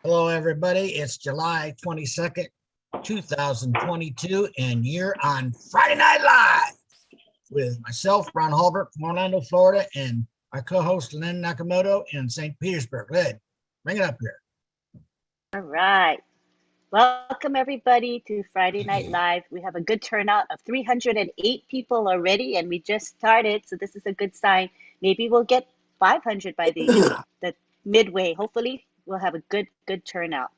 Hello, everybody. It's July 22nd, 2022, and you're on Friday Night Live with myself, Ron Hulbert from Orlando, Florida, and our co-host, Lynn Nakamoto in St. Petersburg. Lynn, bring it up here. All right. Welcome, everybody, to Friday Night Live. We have a good turnout of 308 people already, and we just started, so this is a good sign. Maybe we'll get 500 by the midway. Hopefully, we'll have a good turnout.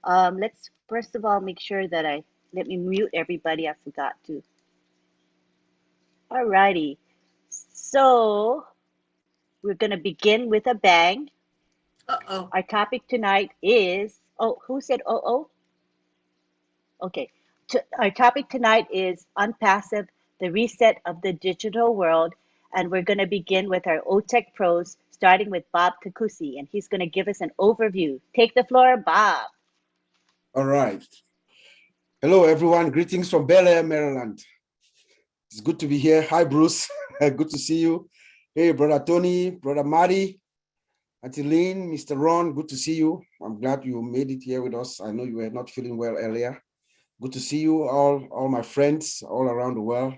Let's first of all make sure that let me mute everybody. I forgot to. All righty. So we're going to begin with a bang. Uh-oh. Our topic tonight is, who said uh-oh? Okay. Our topic tonight is ONPASSIVE, the reset of the digital world. And we're going to begin with our OTech pros, starting with Bob Kakusi, and he's going to give us an overview. Take the floor, Bob. All right. Hello, everyone. Greetings from Bel Air, Maryland. It's good to be here. Hi, Bruce. Good to see you. Hey, Brother Tony, Brother Marty, Auntie Lynn, Mr. Ron, good to see you. I'm glad you made it here with us. I know you were not feeling well earlier. Good to see you, all my friends all around the world.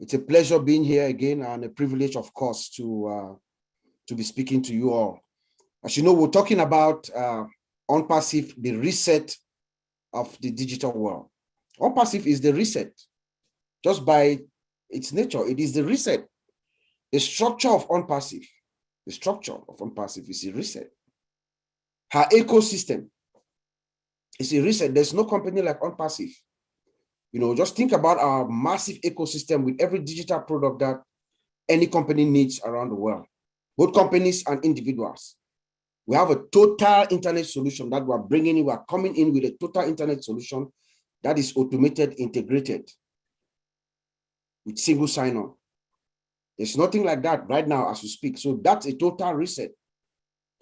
It's a pleasure being here again and a privilege, of course, to be speaking to you all. As you know, we're talking about ONPASSIVE, the reset of the digital world. ONPASSIVE is the reset. Just by its nature, it is the reset. The structure of ONPASSIVE is a reset. Her ecosystem is a reset. There's no company like ONPASSIVE. You know, just think about our massive ecosystem with every digital product that any company needs around the world, both companies and individuals. We have a total internet solution that we're bringing in. We're coming in with a total internet solution that is automated, integrated with single sign-on. There's nothing like that right now as we speak. So that's a total reset.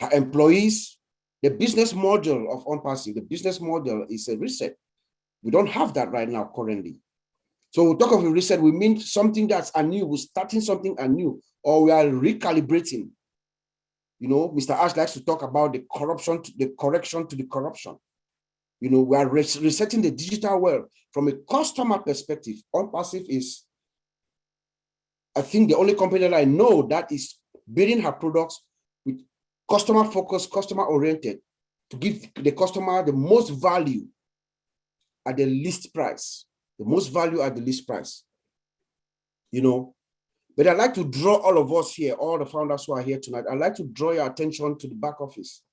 Our employees, the business model of ONPASSIVE, the business model is a reset. We don't have that right now currently. So when we talk of a reset, we mean something that's anew. We're starting something anew, or we are recalibrating. You know, Mr. Ash likes to talk about the correction to the corruption. You know, we are resetting the digital world from a customer perspective. ONPASSIVE is, I think, the only company that I know that is building her products with customer focused, customer oriented, to give the customer the most value at the least price. The most value at the least price. You know, but I'd like to draw all of us here, all the founders who are here tonight, I'd like to draw your attention to the back office.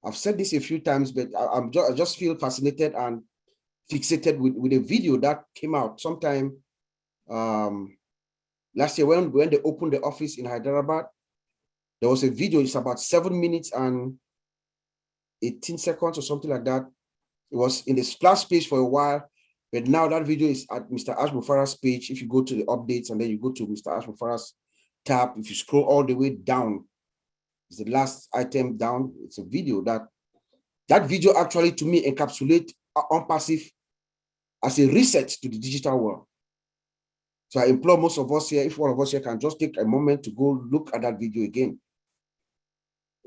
I've said this a few times, but I just feel fascinated and fixated with a video that came out sometime last year when they opened the office in Hyderabad. There was a video, it's about 7 minutes and 18 seconds or something like that. It was in the splash page for a while, but now that video is at Mr. Ash Mufara's page. If you go to the updates and then you go to Mr. Ash Mufara's tab, if you scroll all the way down, it's the last item down. It's a video that video actually, to me, encapsulates ONPASSIVE as a reset to the digital world. So I implore most of us here, if one of us here can just take a moment to go look at that video again.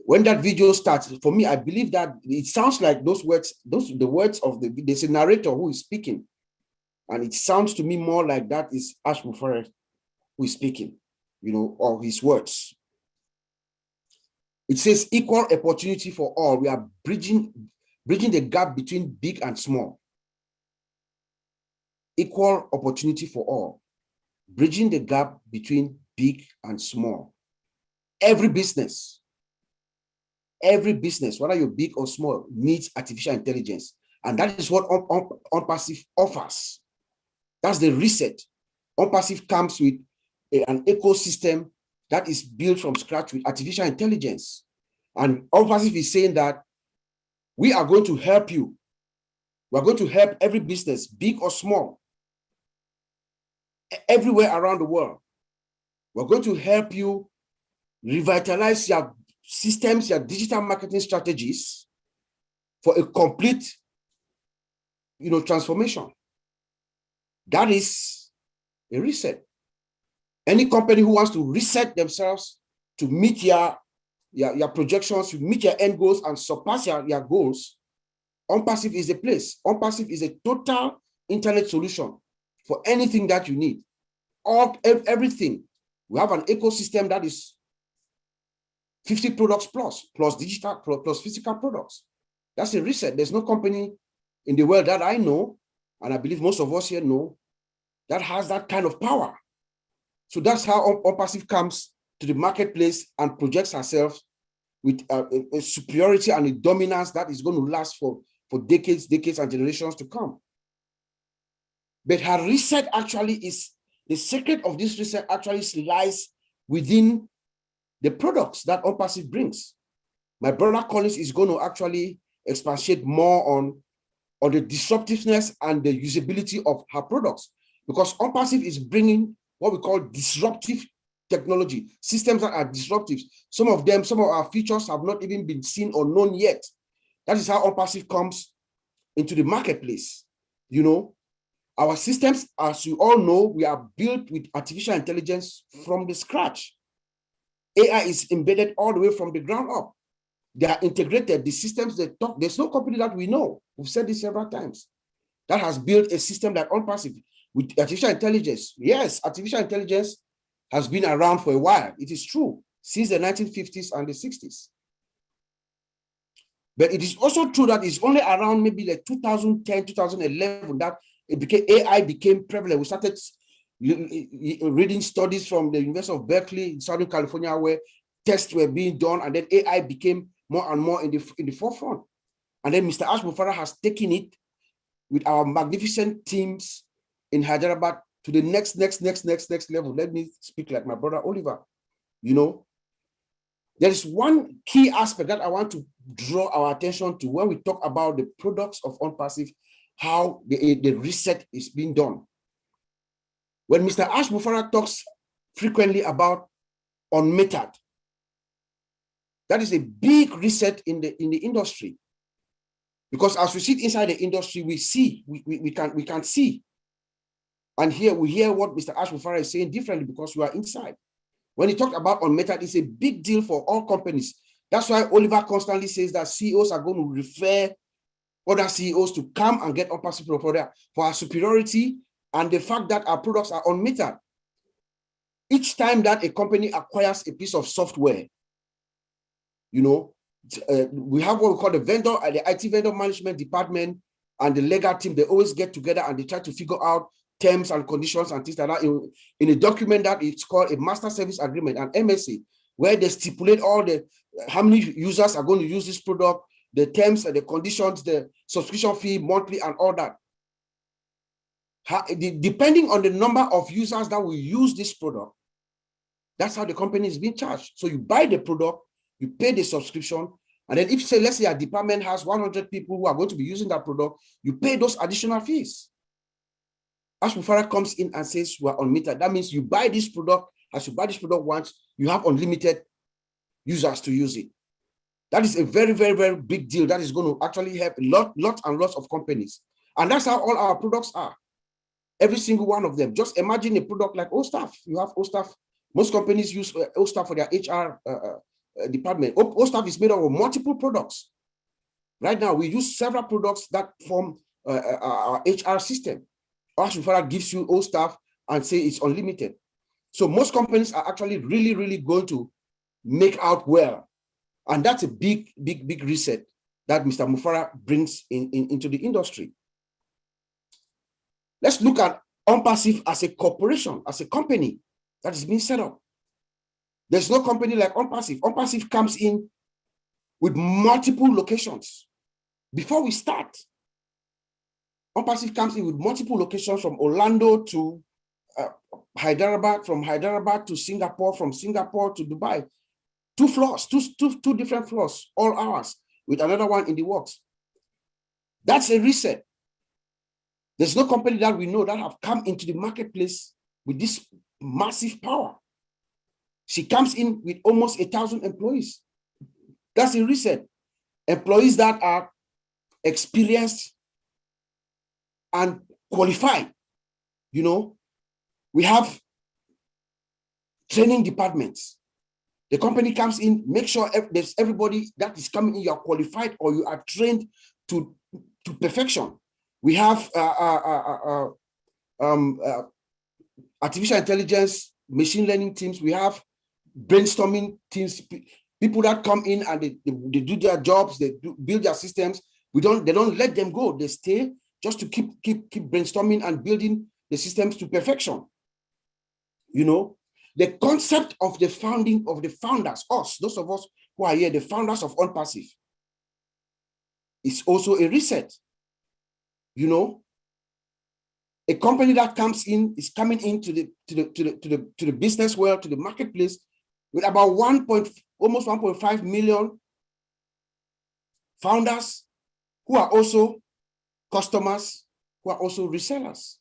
When that video starts, for me, I believe that it sounds like the words of there's a narrator who is speaking. And it sounds to me more like that is Ash Mufara who is speaking, you know, or his words. It says equal opportunity for all. We are bridging the gap between big and small. Equal opportunity for all. Bridging the gap between big and small. Every business, whether you're big or small, needs artificial intelligence. And that is what ONPASSIVE offers. That's the reset. ONPASSIVE comes with an ecosystem that is built from scratch with artificial intelligence. And ONPASSIVE is saying that we are going to help you. We're going to help every business, big or small, everywhere around the world. We're going to help you revitalize your systems, your digital marketing strategies for a complete, you know, transformation. That is a reset. Any company who wants to reset themselves to meet your projections, to meet your end goals and surpass your goals, ONPASSIVE is a place. ONPASSIVE is a total internet solution for anything that you need. Everything. We have an ecosystem that is 50 products plus digital, plus physical products. That's a reset. There's no company in the world that I know, and I believe most of us here know, that has that kind of power. So that's how ONPASSIVE comes to the marketplace and projects herself with a superiority and a dominance that is going to last for decades and generations to come. But her reset actually is, the secret of this reset actually lies within the products that ONPASSIVE brings. My brother Collins is going to actually expatiate more on the disruptiveness and the usability of her products, because ONPASSIVE is bringing what we call disruptive technology, systems that are disruptive. Some of our features have not even been seen or known yet. That is how ONPASSIVE comes into the marketplace. You know, our systems, as you all know, we are built with artificial intelligence from the scratch. AI is embedded all the way from the ground up. They are integrated. The systems they talk, there's no company that we know, we've said this several times, that has built a system like ONPASSIVE with artificial intelligence. Yes, artificial intelligence has been around for a while. It is true, since the 1950s and the 60s. But it is also true that it's only around maybe like 2010, 2011 that AI became prevalent. We started reading studies from the University of Berkeley in Southern California, where tests were being done, and then AI became more and more in the forefront. And then Mr. Ash Mufarah has taken it with our magnificent teams in Hyderabad to the next level. Let me speak like my brother Oliver. You know, there is one key aspect that I want to draw our attention to when we talk about the products of ONPASSIVE, how the reset is being done. When Mr. Ash Mufarah talks frequently about unmetered, that is a big reset in the industry. Because as we sit inside the industry, we see, we can see. And here we hear what Mr. Ash Mufarah is saying differently because we are inside. When he talked about unmetered, it's a big deal for all companies. That's why Oliver constantly says that CEOs are going to refer other CEOs to come and get ONPASSIVE for our superiority and the fact that our products are unmetered. Each time that a company acquires a piece of software, you know, we have what we call the vendor, the IT vendor management department and the legal team. They always get together and they try to figure out terms and conditions and things like that in a document that it's called a master service agreement, an MSA, where they stipulate all the how many users are going to use this product, the terms and the conditions, the subscription fee, monthly, and all that. Depending on the number of users that will use this product, that's how the company is being charged. So you buy the product, you pay the subscription, and then if, say, let's say a department has 100 people who are going to be using that product, you pay those additional fees. Ash Mufarah comes in and says we're unmetered. That means you buy this product, as you buy this product once, you have unlimited users to use it. That is a very, very, very big deal. That is going to actually help lots and lots of companies. And that's how all our products are. Every single one of them. Just imagine a product like OStaff. You have OStaff. Most companies use OStaff for their HR department. OStaff is made up of multiple products. Right now, we use several products that form our HR system. Ash Mufarah gives you OStaff and say it's unlimited. So most companies are actually really, really going to make out well. And that's a big, big, big reset that Mr. Mufarah brings into the industry. Let's look at ONPASSIVE as a corporation, as a company that is being set up. There's no company like ONPASSIVE. ONPASSIVE comes in with multiple locations. Before we start, ONPASSIVE comes in with multiple locations from Orlando to Hyderabad, from Hyderabad to Singapore, from Singapore to Dubai. 2 floors, two different floors, all ours, with another one in the works. That's a reset. There's no company that we know that have come into the marketplace with this massive power. She comes in with almost 1,000 employees. That's a reset. Employees that are experienced and qualified. You know, we have training departments. The company comes in, make sure there's everybody that is coming in, you are qualified or you are trained to to perfection. We have artificial intelligence, machine learning teams. We have brainstorming teams, people that come in and they do their jobs, they build their systems. They don't let them go. They stay just to keep brainstorming and building the systems to perfection. You know, the concept of the founding of the founders, us, those of us who are here, the founders of ONPASSIVE, is also a reset. You know, a company that comes in is coming into the business world, to the marketplace, with about almost 1.5 million founders who are also customers, who are also resellers.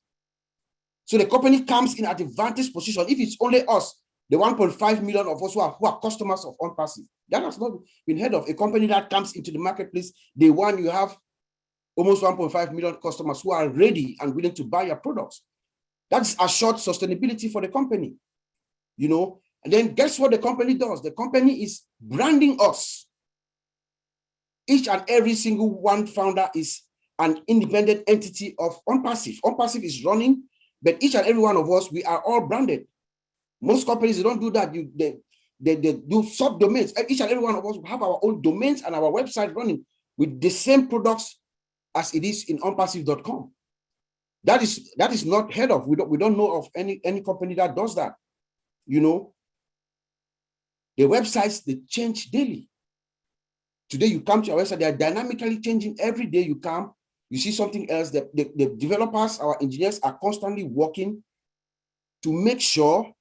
So the company comes in at a vantage position. If it's only us, the 1.5 million of us who are customers of ONPASSIVE, that has not been heard of. A company that comes into the marketplace, day one, you have almost 1.5 million customers who are ready and willing to buy your products. That's assured sustainability for the company, you know. And then guess what the company does? The company is branding us. Each and every single one founder is an independent entity of ONPASSIVE. ONPASSIVE is running, but each and every one of us, we are all branded. Most companies, they don't do that. They do subdomains. Each and every one of us have our own domains and our website running with the same products as it is in onpassive.com. That is not heard of. We don't know of any company that does that. You know, the websites, they change daily. Today you come to our website, they are dynamically changing. Every day you come, you see something else. The developers, our engineers are constantly working to make sure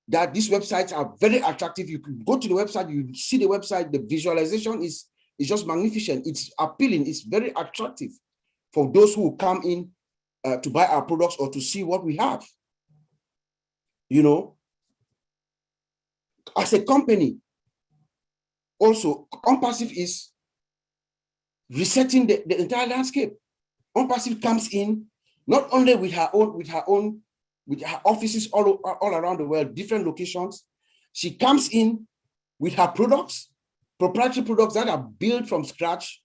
that these websites are very attractive. You can go to the website, you see the website, the visualization is just magnificent. It's appealing, it's very attractive for those who come in to buy our products or to see what we have. You know, as a company, also, ONPASSIVE is resetting the entire landscape. ONPASSIVE comes in not only with her offices all around the world, different locations. She comes in with her products, proprietary products that are built from scratch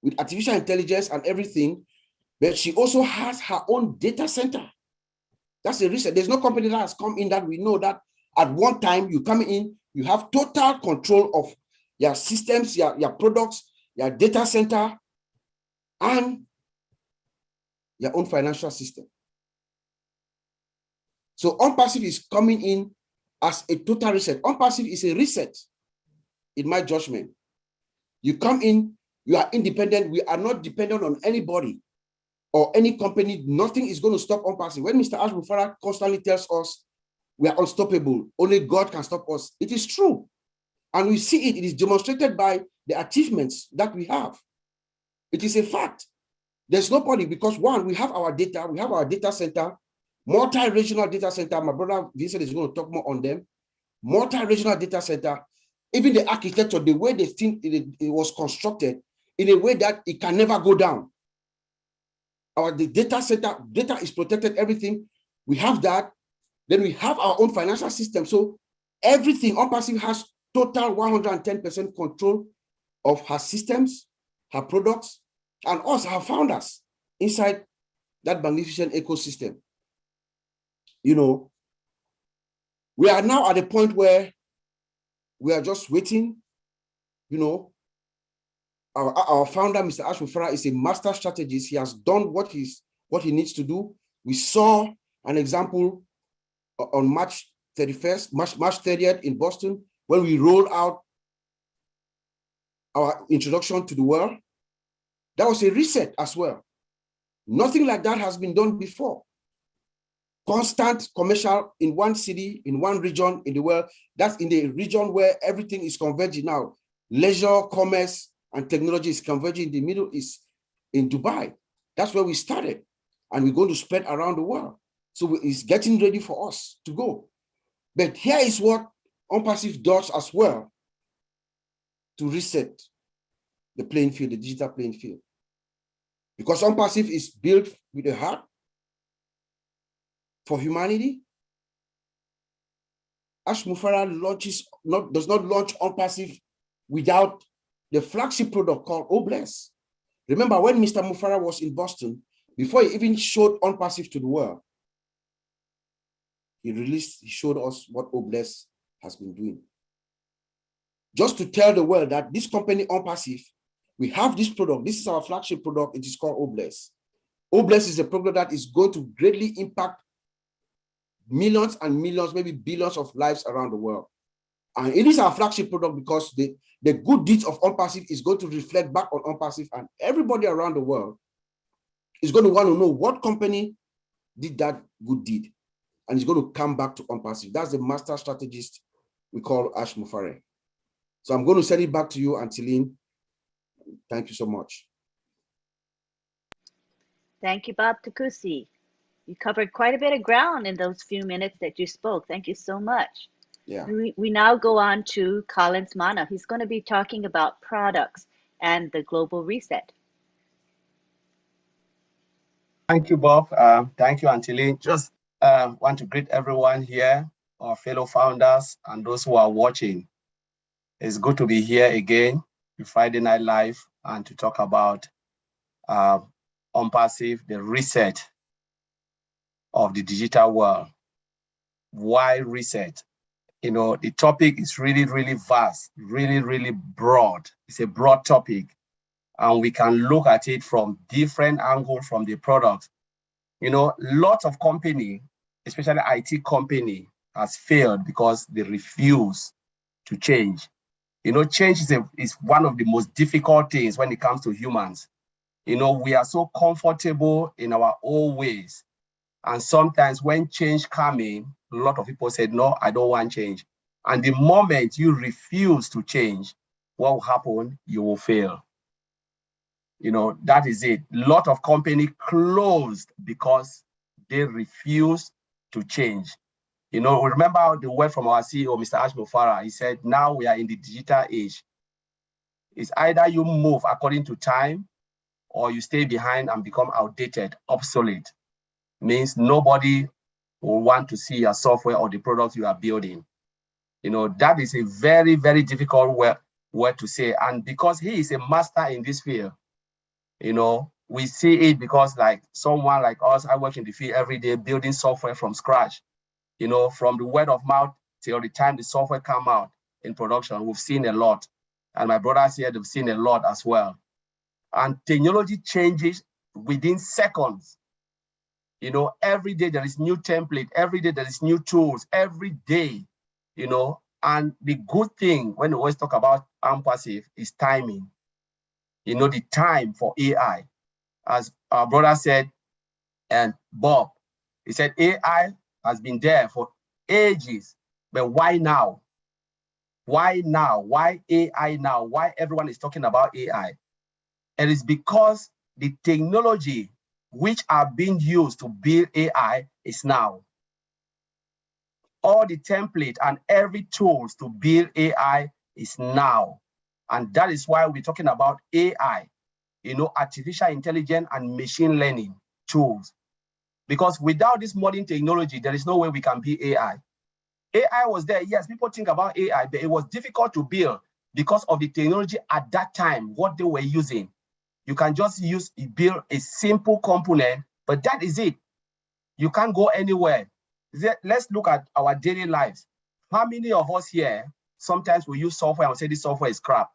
with artificial intelligence and everything. But she also has her own data center. That's the reason. There's no company that has come in that we know that at one time you come in, you have total control of your systems, your products, your data center, and your own financial system. So ONPASSIVE is coming in as a total reset. ONPASSIVE is a reset, in my judgment. You come in, you are independent. We are not dependent on anybody or any company. Nothing is going to stop ONPASSIVE. When Mr. Ash Mufarah constantly tells us we are unstoppable, only God can stop us, it is true. And we see it. It is demonstrated by the achievements that we have. It is a fact. There's nobody, because one, we have our data, we have our data center, multi-regional data center. My brother Vincent is going to talk more on them. Multi-regional data center, even the architecture, the way they think it was constructed in a way that it can never go down. The data center, data is protected, everything. We have that. Then we have our own financial system. So everything, ONPASSIVE has total 110% control of her systems, her products, and us, her founders, inside that magnificent ecosystem. You know, we are now at a point where we are just waiting. You know, our founder, Mr. Ash Mufarah, is a master strategist. He has done what he needs to do. We saw an example on March 30th in Boston, when we rolled out our introduction to the world. That was a reset as well. Nothing like that has been done before. Constant commercial in one city, in one region in the world. That's in the region where everything is converging now. Leisure, commerce, and technology is converging in the Middle East, in Dubai. That's where we started. And we're going to spread around the world. So it's getting ready for us to go. But here is what ONPASSIVE does as well to reset the playing field, the digital playing field. Because ONPASSIVE is built with a heart for humanity. Ash Mufarah does not launch ONPASSIVE without the flagship product called Obless. Remember when Mr. Mufara was in Boston, before he even showed ONPASSIVE to the world, he showed us what OBLESS has been doing. Just to tell the world that this company, ONPASSIVE, we have this product. This is our flagship product. It is called OBLESS. OBLESS is a product that is going to greatly impact millions and millions, maybe billions of lives around the world. And it is our flagship product because the good deeds of ONPASSIVE is going to reflect back on ONPASSIVE, and everybody around the world is going to want to know what company did that good deed. And it's going to come back to ONPASSIVE. That's the master strategist we call Ash Mufare. So I'm going to send it back to you, Antiline. Thank you so much. Thank you, Bob Takusi. You covered quite a bit of ground in those few minutes that you spoke. Thank you so much. Yeah. We now go on to Collins Mana. He's going to be talking about products and the global reset. Thank you, Bob. Thank you, Antiline. Just want to greet everyone here, our fellow founders and those who are watching. It's good to be here again, Friday Night Live, and to talk about ONPASSIVE, the reset of the digital world. Why reset? You know, the topic is really, really vast, really, really broad. It's a broad topic, and we can look at it from different angles from the product. You know, lots of company, especially IT company, has failed because they refuse to change. You know, change is one of the most difficult things when it comes to humans. You know, we are so comfortable in our old ways. And sometimes when change comes in, a lot of people said, no, I don't want change. And the moment you refuse to change, what will happen? You will fail. You know, that is it. A lot of companies closed because they refused to change. You know, remember the word from our CEO, Mr. Ash Mufara. He said, now we are in the digital age. It's either you move according to time or you stay behind and become outdated, obsolete. Means nobody will want to see your software or the products you are building. You know, that is a very, very difficult word to say. And because he is a master in this field, you know, we see it because like someone like us, I work in the field every day building software from scratch. You know, from the word of mouth till the time the software come out in production, we've seen a lot. And my brothers here, they've seen a lot as well. And technology changes within seconds. You know, every day there is new template, every day there is new tools, every day, you know. And the good thing when we always talk about ONPASSIVE is timing. You know, the time for AI. As our brother said, and Bob, he said AI has been there for ages, but why now? Why now? Why AI now? Why everyone is talking about AI? It is because the technology which are being used to build AI is now. All the template and every tools to build AI is now. And that is why we're talking about AI, you know, artificial intelligence and machine learning tools. Because without this modern technology, there is no way we can build AI. AI was there, yes, people think about AI, but it was difficult to build because of the technology at that time, what they were using. You can just build a simple component, but that is it. You can't go anywhere. Let's look at our daily lives. How many of us here, sometimes we use software and we say this software is crap.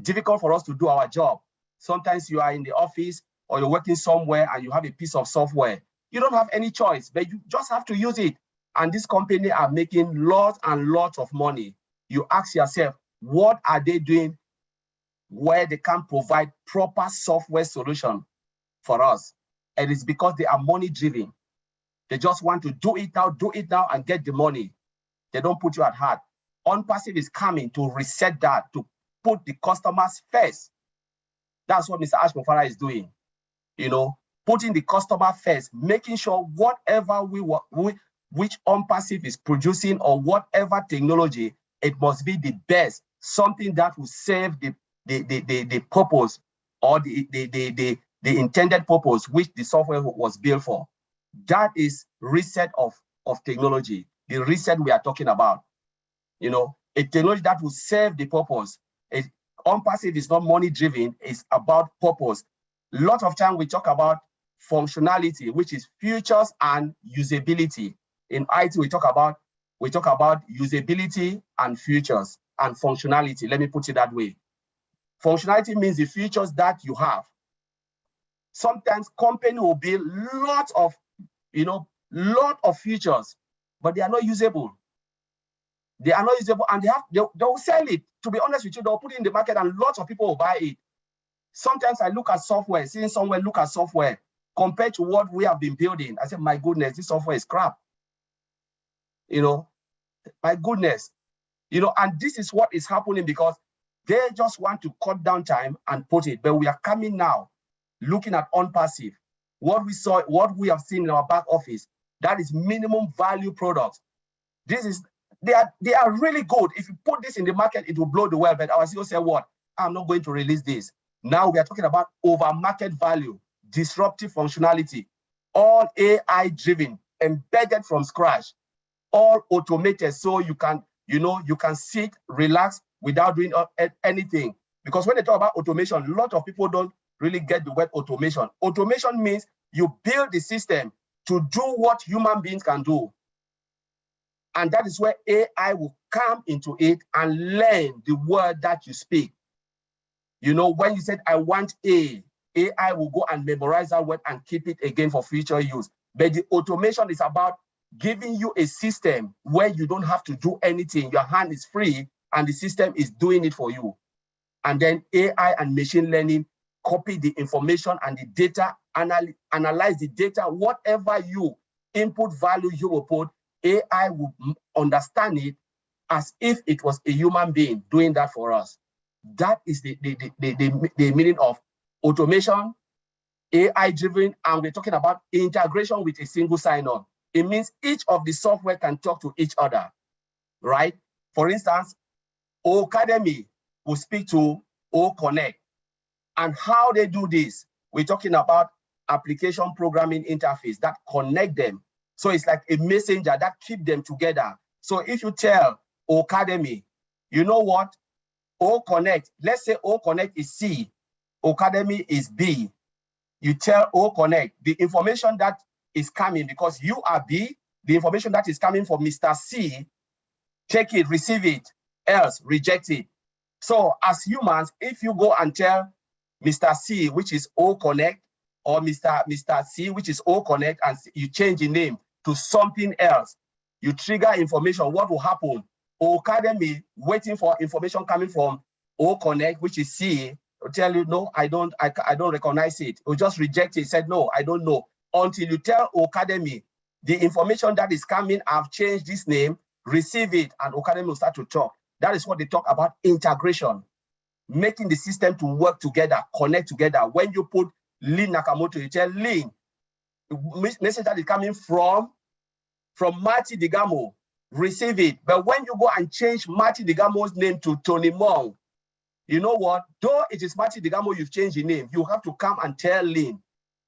Difficult for us to do our job. Sometimes you are in the office or you're working somewhere and you have a piece of software. You don't have any choice, but you just have to use it. And this company are making lots and lots of money. You ask yourself, what are they doing where they can provide proper software solution for us? And it's because they are money driven. They just want to do it now and get the money. They don't put you at heart. ONPASSIVE is coming to reset that, to put the customers first. That's what Mr. Ash Mufara is doing. You know, putting the customer first, making sure whatever which ONPASSIVE is producing or whatever technology, it must be the best, something that will serve the purpose or the intended purpose which the software was built for. That is reset of technology, the reset we are talking about. You know, a technology that will serve the purpose. ONPASSIVE is not money driven, it's about purpose. A lot of time we talk about functionality, which is features and usability. In IT, we talk about usability and features and functionality. Let me put it that way. Functionality means the features that you have. Sometimes company will build lot of features, but they are not usable. They are not usable, and they'll sell it. To be honest with you, they'll put it in the market and lots of people will buy it. Sometimes I look at software, seeing someone look at software compared to what we have been building. I said, my goodness, this software is crap. My goodness. And this is what is happening because they just want to cut down time and put it. But we are coming now, looking at ONPASSIVE. What we have seen in our back office, that is minimum value products. They are really good. If you put this in the market, it will blow the world. But our CEO said, what? I'm not going to release this. Now we are talking about over market value, disruptive functionality, all AI driven, embedded from scratch, all automated. So you can sit, relax without doing anything. Because when they talk about automation, a lot of people don't really get the word automation. Automation means you build the system to do what human beings can do. And that is where AI will come into it and learn the word that you speak. When you said, I want AI will go and memorize that word and keep it again for future use. But the automation is about giving you a system where you don't have to do anything. Your hand is free and the system is doing it for you. And then AI and machine learning copy the information and the data, analyze the data, whatever you input value you will put, AI will understand it as if it was a human being doing that for us. That is the meaning of automation, AI-driven, and we're talking about integration with a single sign-on. It means each of the software can talk to each other, right? For instance, Academy will speak to Connect. And how they do this, we're talking about application programming interface that connect them. So it's like a messenger that keep them together. So if you tell Academy, you know what? Connect, let's say Connect is C, Academy is B. You tell Connect the information that is coming because you are B, the information that is coming from Mr. C, take it, receive it, else reject it. So as humans, if you go and tell Mr. C, which is Connect, or Mr. C, which is Connect, and you change the name to something else, you trigger information, what will happen? Academy waiting for information coming from Connect, which is C, will tell you, no, I don't recognize it. Or just reject it, said, no, I don't know. Until you tell Academy, the information that is coming, I've changed this name, receive it, and Academy will start to talk. That is what they talk about integration, making the system to work together, connect together. When you put Lynn Nakamoto, you tell Lynn, the message that is coming from Marty Digamo, receive it. But when you go and change Marty Digamo's name to Tony Mong, you know what? Though it is Marty Digamo, you've changed the name, you have to come and tell Lynn,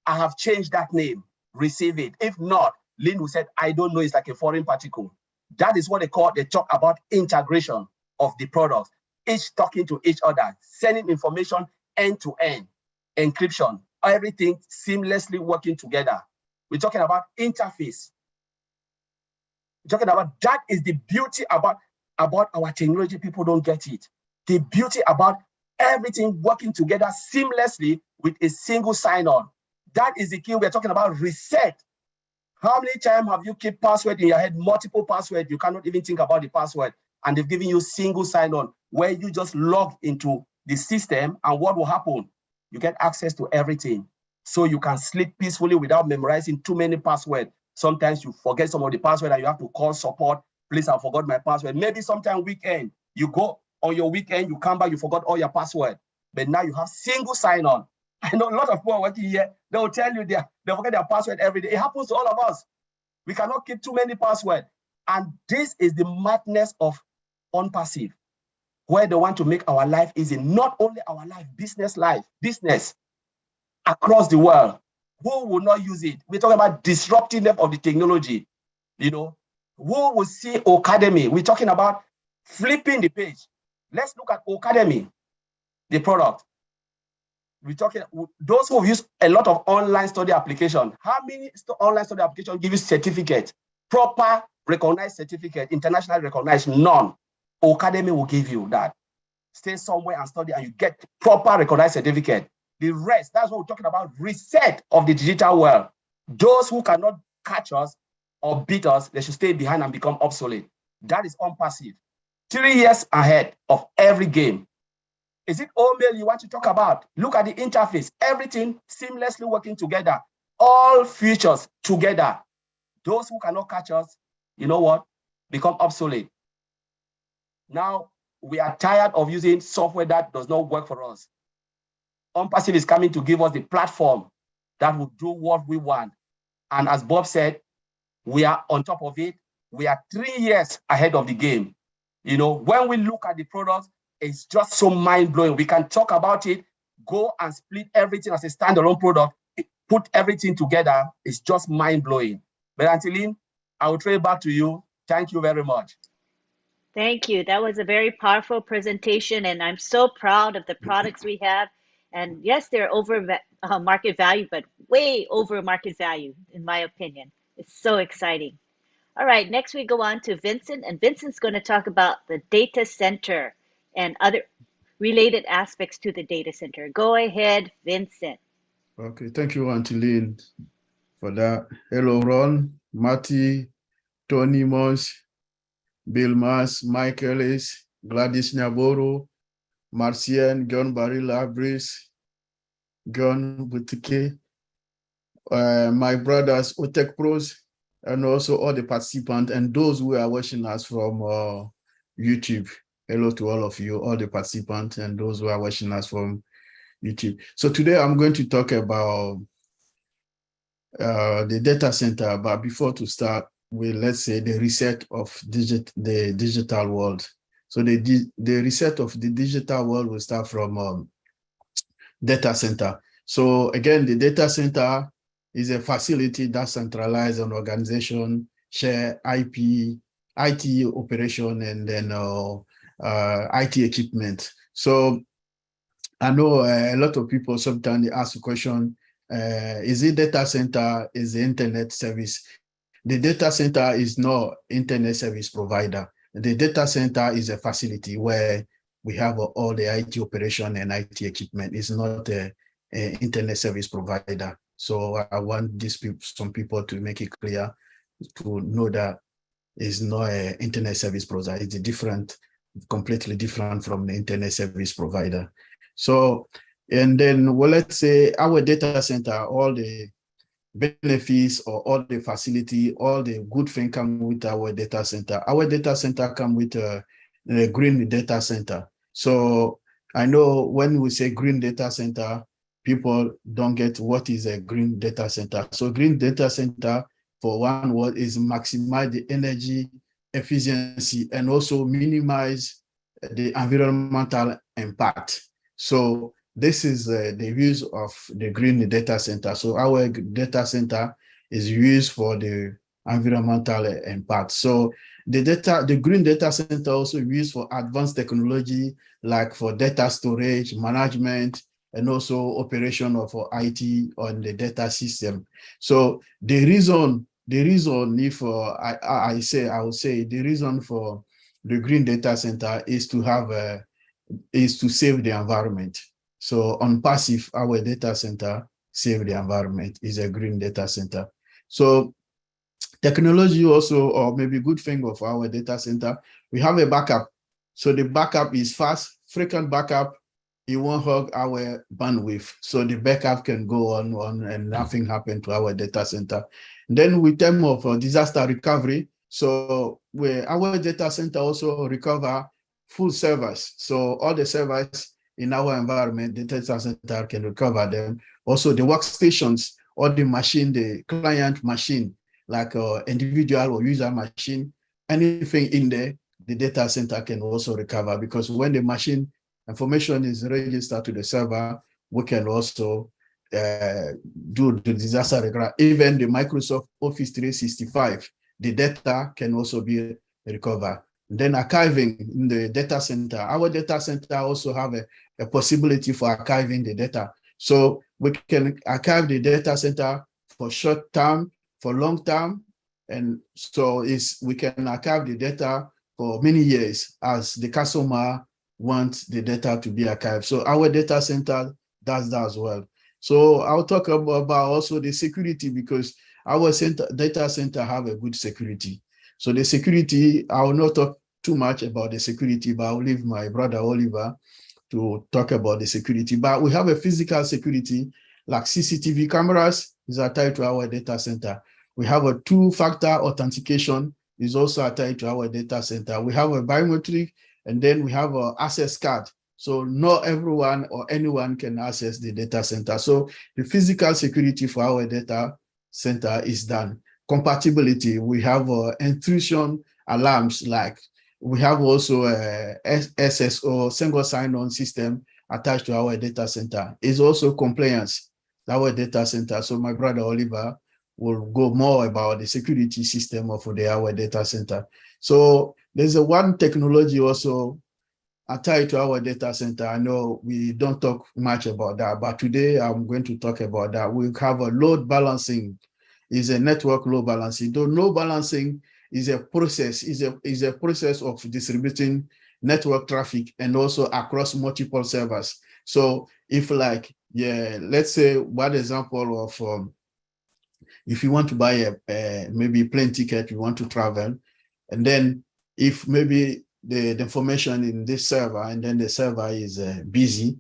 I have changed that name, receive it. If not, Lynn will say, I don't know, it's like a foreign particle. That is what they talk about integration of the products, each talking to each other, sending information end to end, encryption, everything seamlessly working together. We're talking about interface. We're talking about that is the beauty about our technology. People don't get it. The beauty about everything working together seamlessly with a single sign-on. That is the key. We're talking about reset. How many times have you kept password in your head, multiple passwords? You cannot even think about the password. And they've given you single sign-on where you just log into the system and what will happen? You get access to everything. So you can sleep peacefully without memorizing too many passwords. Sometimes you forget some of the password and you have to call support. Please, I forgot my password. Maybe sometime weekend, you go on your weekend, you come back, you forgot all your password. But now you have single sign-on. I know a lot of people are working here. They will tell you they forget their password every day. It happens to all of us. We cannot keep too many passwords. And this is the madness of ONPASSIVE, where they want to make our life easy. Not only our life, business across the world. Who will not use it? We're talking about disrupting them of the technology. Who will see Academy? We're talking about flipping the page. Let's look at Academy. the product. We're talking those who use a lot of online study application. How many online study application give you certificate, proper recognized certificate, internationally recognized? None. Academy will give you that. Stay somewhere and study and you get proper recognized certificate. The rest, that's what we're talking about, reset of the digital world. Those who cannot catch us or beat us, they should stay behind and become obsolete. That is ONPASSIVE. 3 years ahead of every game. Is it OMail you want to talk about? Look at the interface, everything seamlessly working together, all features together. Those who cannot catch us, you know what, become obsolete. Now, we are tired of using software that does not work for us. ONPASSIVE is coming to give us the platform that will do what we want. And as Bob said, we are on top of it. We are 3 years ahead of the game. You know, when we look at the products, it's just so mind-blowing. We can talk about it, go and split everything as a standalone product, put everything together. It's just mind-blowing. But Angeline, I will trade back to you. Thank you very much. Thank you. That was a very powerful presentation, and I'm so proud of the products we have. And yes, they're over market value, but way over market value, in my opinion. It's so exciting. All right, next we go on to Vincent, and Vincent's going to talk about the data center and other related aspects to the data center. Go ahead, Vincent. Okay, thank you, Angeline, for that. Hello, Ron, Marty, Tony Moss, Bill Mas, Mike Ellis, Gladys Nyaboro, Marcian, John Barry Labris, John Butike, my brothers, Otech Pros, and also all the participants and those who are watching us from YouTube. Hello to all of you, all the participants and those who are watching us from YouTube. So today I'm going to talk about the data center, but before to start with, let's say the reset of the digital world. So the reset of the digital world will start from data center. So again, the data center is a facility that centralizes an organization, share IT operation, and then IT equipment. So I know a lot of people sometimes ask the question, is it data center, is the internet service? The data center is not internet service provider. The data center is a facility where we have all the IT operation and IT equipment. It's not an internet service provider. So I want some people to make it clear to know that it's not an internet service provider. It's different, completely different from the internet service provider. So, and then, well, let's say our data center, all the benefits or all the facility, all the good things come with our data center. Our data center come with a green data center. So I know when we say green data center, people don't get what is a green data center. So green data center, for one word, is maximize the energy efficiency and also minimize the environmental impact. So this is the use of the green data center. So our data center is used for the environmental impact. So the green data center also used for advanced technology, like for data storage, management, and also operation of IT on the data system. So the reason if I would say the reason for the green data center is to have is to save the environment. So ONPASSIVE, our data center, save the environment, is a green data center. So technology also, or maybe good thing of our data center, we have a backup. So the backup is fast, frequent backup. It won't hog our bandwidth. So the backup can go on and nothing happened to our data center. Then we term of disaster recovery. So our data center also recover full servers. So all the servers in our environment, the data center can recover them. Also the workstations, or the machine, the client machine, like individual or user machine, anything in there, the data center can also recover, because when the machine information is registered to the server, we can also do the disaster recovery. Even the Microsoft Office 365, the data can also be recovered. Then archiving in the data center. Our data center also have a possibility for archiving the data. So we can archive the data center for short term, for long term, and so we can archive the data for many years as the customer wants the data to be archived. So our data center does that as well. So I'll talk about also the security, because our data center have a good security. So the security, I will not talk too much about the security, but I'll leave my brother Oliver to talk about the security. But we have a physical security, like CCTV cameras is attached to our data center. We have a two-factor authentication is also attached to our data center. We have a biometric, and then we have an access card. So not everyone or anyone can access the data center. So the physical security for our data center is done. Compatibility, we have intrusion alarms, like we have also a SSO, single sign-on system attached to our data center. Is also compliance, our data center. So my brother Oliver will go more about the security system of our data center. So there's one technology also attached to our data center. I know we don't talk much about that, but today I'm going to talk about that. We have a load balancing, is a network load balancing. Though load balancing is a process, is a process of distributing network traffic and also across multiple servers. So if let's say one example of if you want to buy maybe plane ticket, you want to travel, and then if maybe the information in this server and then the server is busy,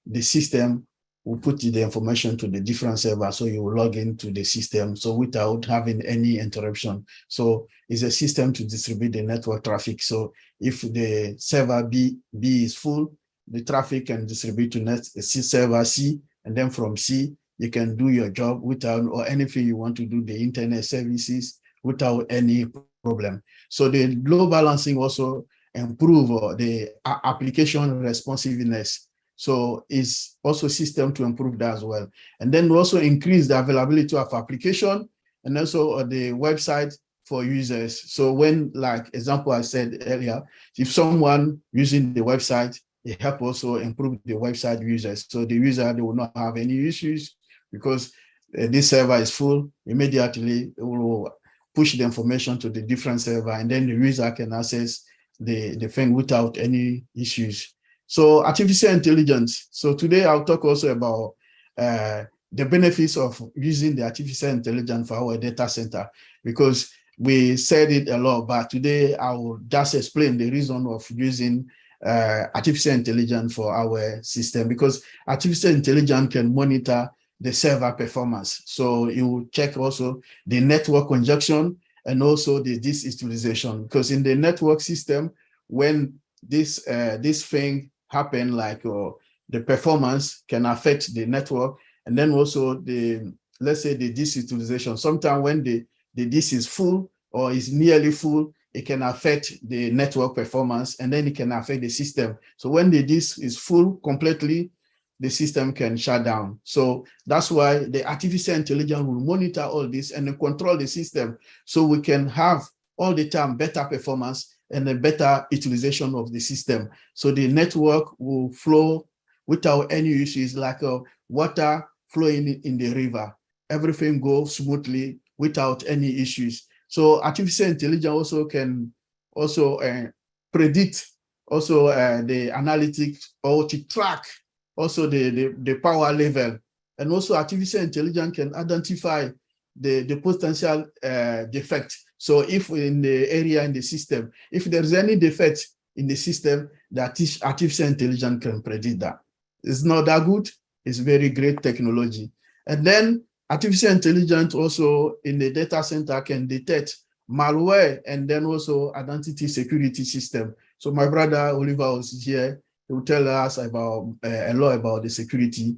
the system will put the information to the different server, so you will log into the system, so without having any interruption. So it's a system to distribute the network traffic. So if the server B is full, the traffic can distribute to server C, and then from C, you can do your job without, or anything you want to do, the internet services, without any problem. So the load balancing also improve the application responsiveness. So it's also a system to improve that as well. And then we also increase the availability of application and also the website for users. So when, like example I said earlier, if someone using the website, it help also improve the website users. So the user, they will not have any issues because this server is full. Immediately it will push the information to the different server, and then the user can access the thing without any issues. So artificial intelligence. So today I'll talk also about the benefits of using the artificial intelligence for our data center, because we said it a lot, but today I will just explain the reason of using artificial intelligence for our system, because artificial intelligence can monitor the server performance. So you will check also the network congestion and also the disk utilization, because in the network system, when this thing happen, like the performance can affect the network, and then also let's say the disk utilization. Sometimes when the disk is full or is nearly full, it can affect the network performance, and then it can affect the system. So when the disk is full completely, the system can shut down. So that's why the artificial intelligence will monitor all this and control the system, so we can have all the time better performance and a better utilization of the system. So the network will flow without any issues, like water flowing in the river. Everything goes smoothly without any issues. So artificial intelligence also can also predict also the analytics, or to track also the power level. And also artificial intelligence can identify the potential defect. So if in the area in the system, if there's any defect in the system, that artificial intelligence can predict that. It's not that good, it's very great technology. And then artificial intelligence also in the data center can detect malware and then also identity security system. So my brother Oliver was here. He will tell us about a lot about the security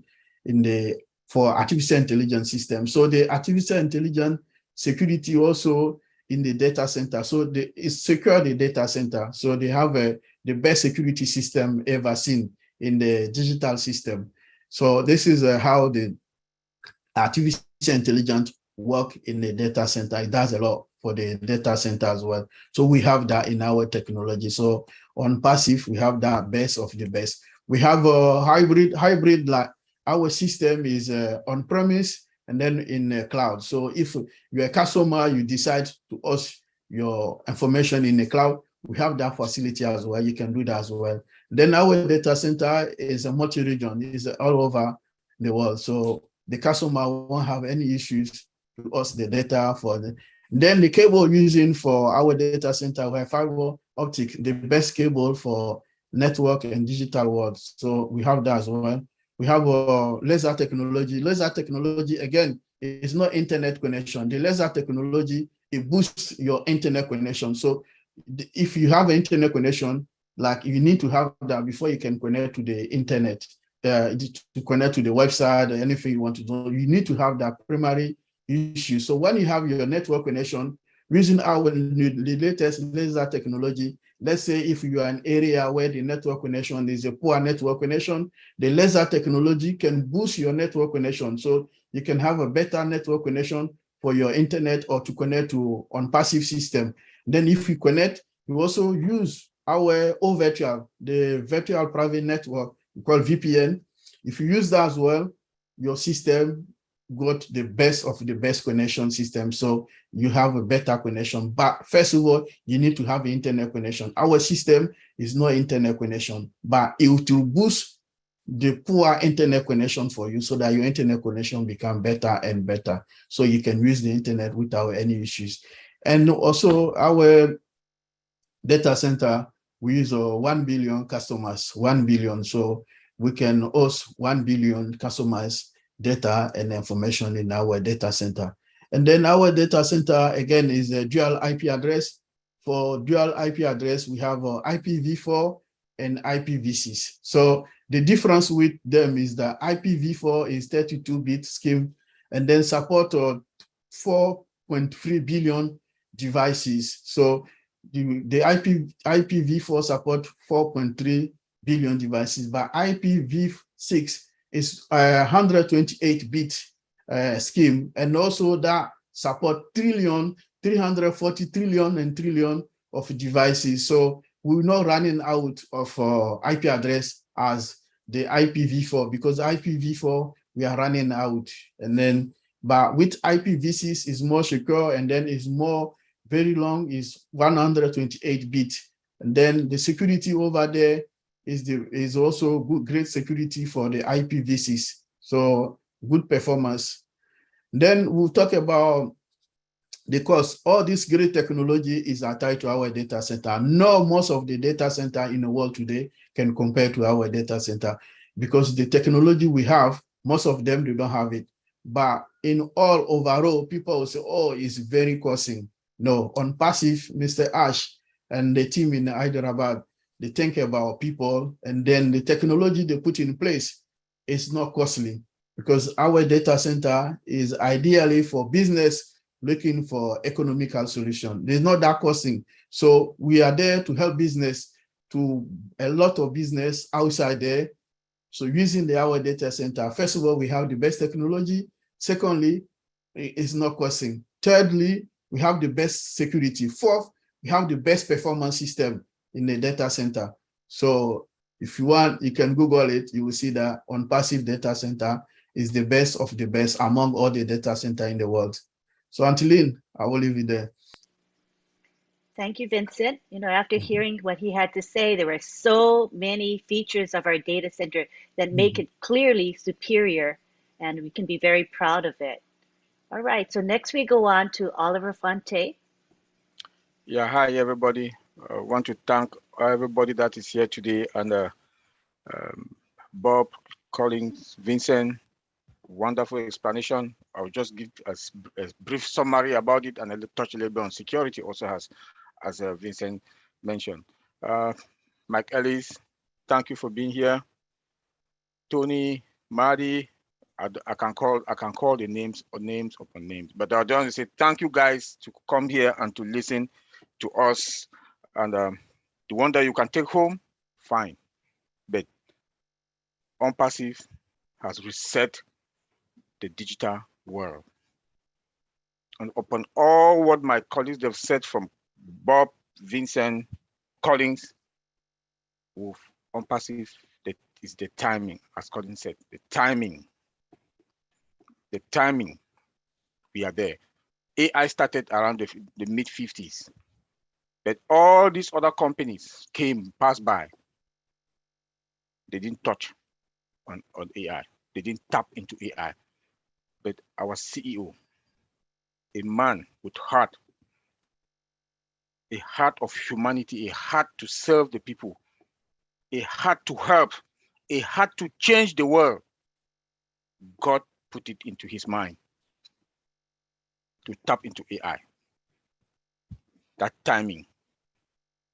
for artificial intelligence system. So the artificial intelligence security also in the data center. So it's secure the data center. So they have the best security system ever seen in the digital system. So this is how the artificial intelligence work in the data center. It does a lot for the data center as well. So we have that in our technology. So on passive, we have that best of the best. We have a hybrid, like our system is on premise and then in the cloud. So if you're a customer, you decide to host your information in the cloud, we have that facility as well. You can do that as well. Then our data center is a multi-region, is all over the world. So the customer won't have any issues to host the data for the. Then the cable using for our data center, we have fiber optic, the best cable for network and digital world. So we have that as well. We have a laser technology. Laser technology, again, is not internet connection. The laser technology, it boosts your internet connection. So if you have an internet connection, like you need to have that before you can connect to the internet, to connect to the website or anything you want to do, you need to have that primary issue. So when you have your network connection, using our the latest laser technology, let's say if you are in an area where the network connection is a poor network connection, the laser technology can boost your network connection. So you can have a better network connection for your internet or to connect to ONPASSIVE system. Then if you connect, you also use our virtual, the virtual private network called VPN. If you use that as well, your system got the best of the best connection system. So you have a better connection. But first of all, you need to have an internet connection. Our system is not internet connection, but it will boost the poor internet connection for you so that your internet connection become better and better. So you can use the internet without any issues. And also our data center, we use 1 billion customers, 1 billion. So we can host 1 billion customers data and information in our data center. And then our data center, again, is a dual IP address. For dual IP address, we have IPv4 and IPv6. So the difference with them is that IPv4 is 32-bit scheme and then support 4.3 billion devices. So the IPv4 support 4.3 billion devices, but IPv6 is 128-bit scheme, and also that support 340 trillion of devices. So we're not running out of IP address as the IPv4, because IPv4 we are running out, and then but with IPv6 is more secure, and then is more very long, is 128-bit, and then the security over there is also good, great security for the IPv6. So good performance. Then we'll talk about the cost. All this great technology is attached to our data center. No, most of the data center in the world today can compare to our data center, because the technology we have, most of them, they don't have it. But in all overall, people will say, oh, it's very costing. No, ONPASSIVE, Mr. Ash and the team in Hyderabad, they think about people, and then the technology they put in place is not costly, because our data center is ideally for business looking for economical solution. There's not that costing. So we are there to help business, to a lot of business outside there. So using our data center, first of all, we have the best technology. Secondly, it's not costing. Thirdly, we have the best security. Fourth, we have the best performance system in the data center. So if you want, you can Google it. You will see that ONPASSIVE data center is the best of the best among all the data center in the world. So Antolin, I will leave it there. Thank you, Vincent. You know, after hearing what he had to say, there were so many features of our data center that make it clearly superior, and we can be very proud of it. All right, so next we go on to Oliver Fonte. Yeah, hi everybody. I want to thank everybody that is here today, and Bob, Collins, Vincent, wonderful explanation. I'll just give a brief summary about it, and I'll touch a little bit on security also, as Vincent mentioned. Mike Ellis, thank you for being here. Tony, Marty, I can call the names upon names, but I'll just say thank you guys to come here and to listen to us, and the one that you can take home, fine, but ONPASSIVE has reset the digital world. And upon all what my colleagues have said from Bob, Vincent, Collins, with ONPASSIVE, that is the timing, as Colin said, the timing, we are there. AI started around the mid-50s, but all these other companies passed by. They didn't touch on AI. They didn't tap into AI. But our CEO, a man with a heart of humanity, a heart to serve the people, a heart to help, a heart to change the world, God put it into his mind to tap into AI. That timing,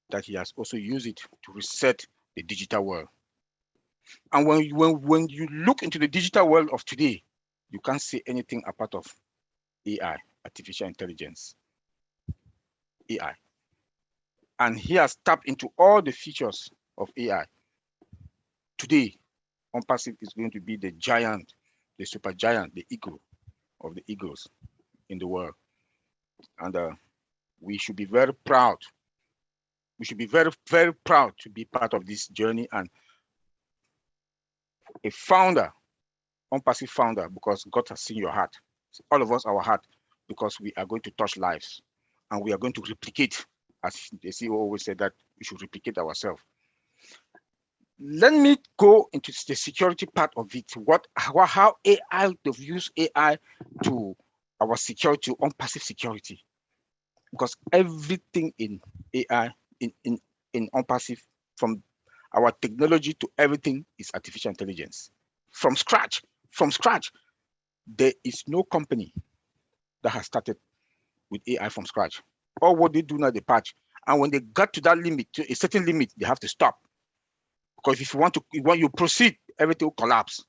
that he has also used it to reset the digital world. And when you look into the digital world of today, you can't see anything apart of AI, artificial intelligence, AI. And he has tapped into all the features of AI. Today, ONPASSIVE is going to be the giant, the super giant, the eagle of the eagles in the world. And we should be very proud. We should be very, very proud to be part of this journey and a founder, ONPASSIVE founder, because God has seen your heart. All of us, our heart, because we are going to touch lives and we are going to replicate, as the CEO always said, that we should replicate ourselves. Let me go into the security part of it. How AI, they've used AI to our security, ONPASSIVE security. Because everything in AI, in ONPASSIVE, from our technology to everything is artificial intelligence. From scratch, there is no company that has started with AI from scratch. All what they do now, they patch. And when they got to that limit, to a certain limit, they have to stop. Because if when you proceed, everything will collapse.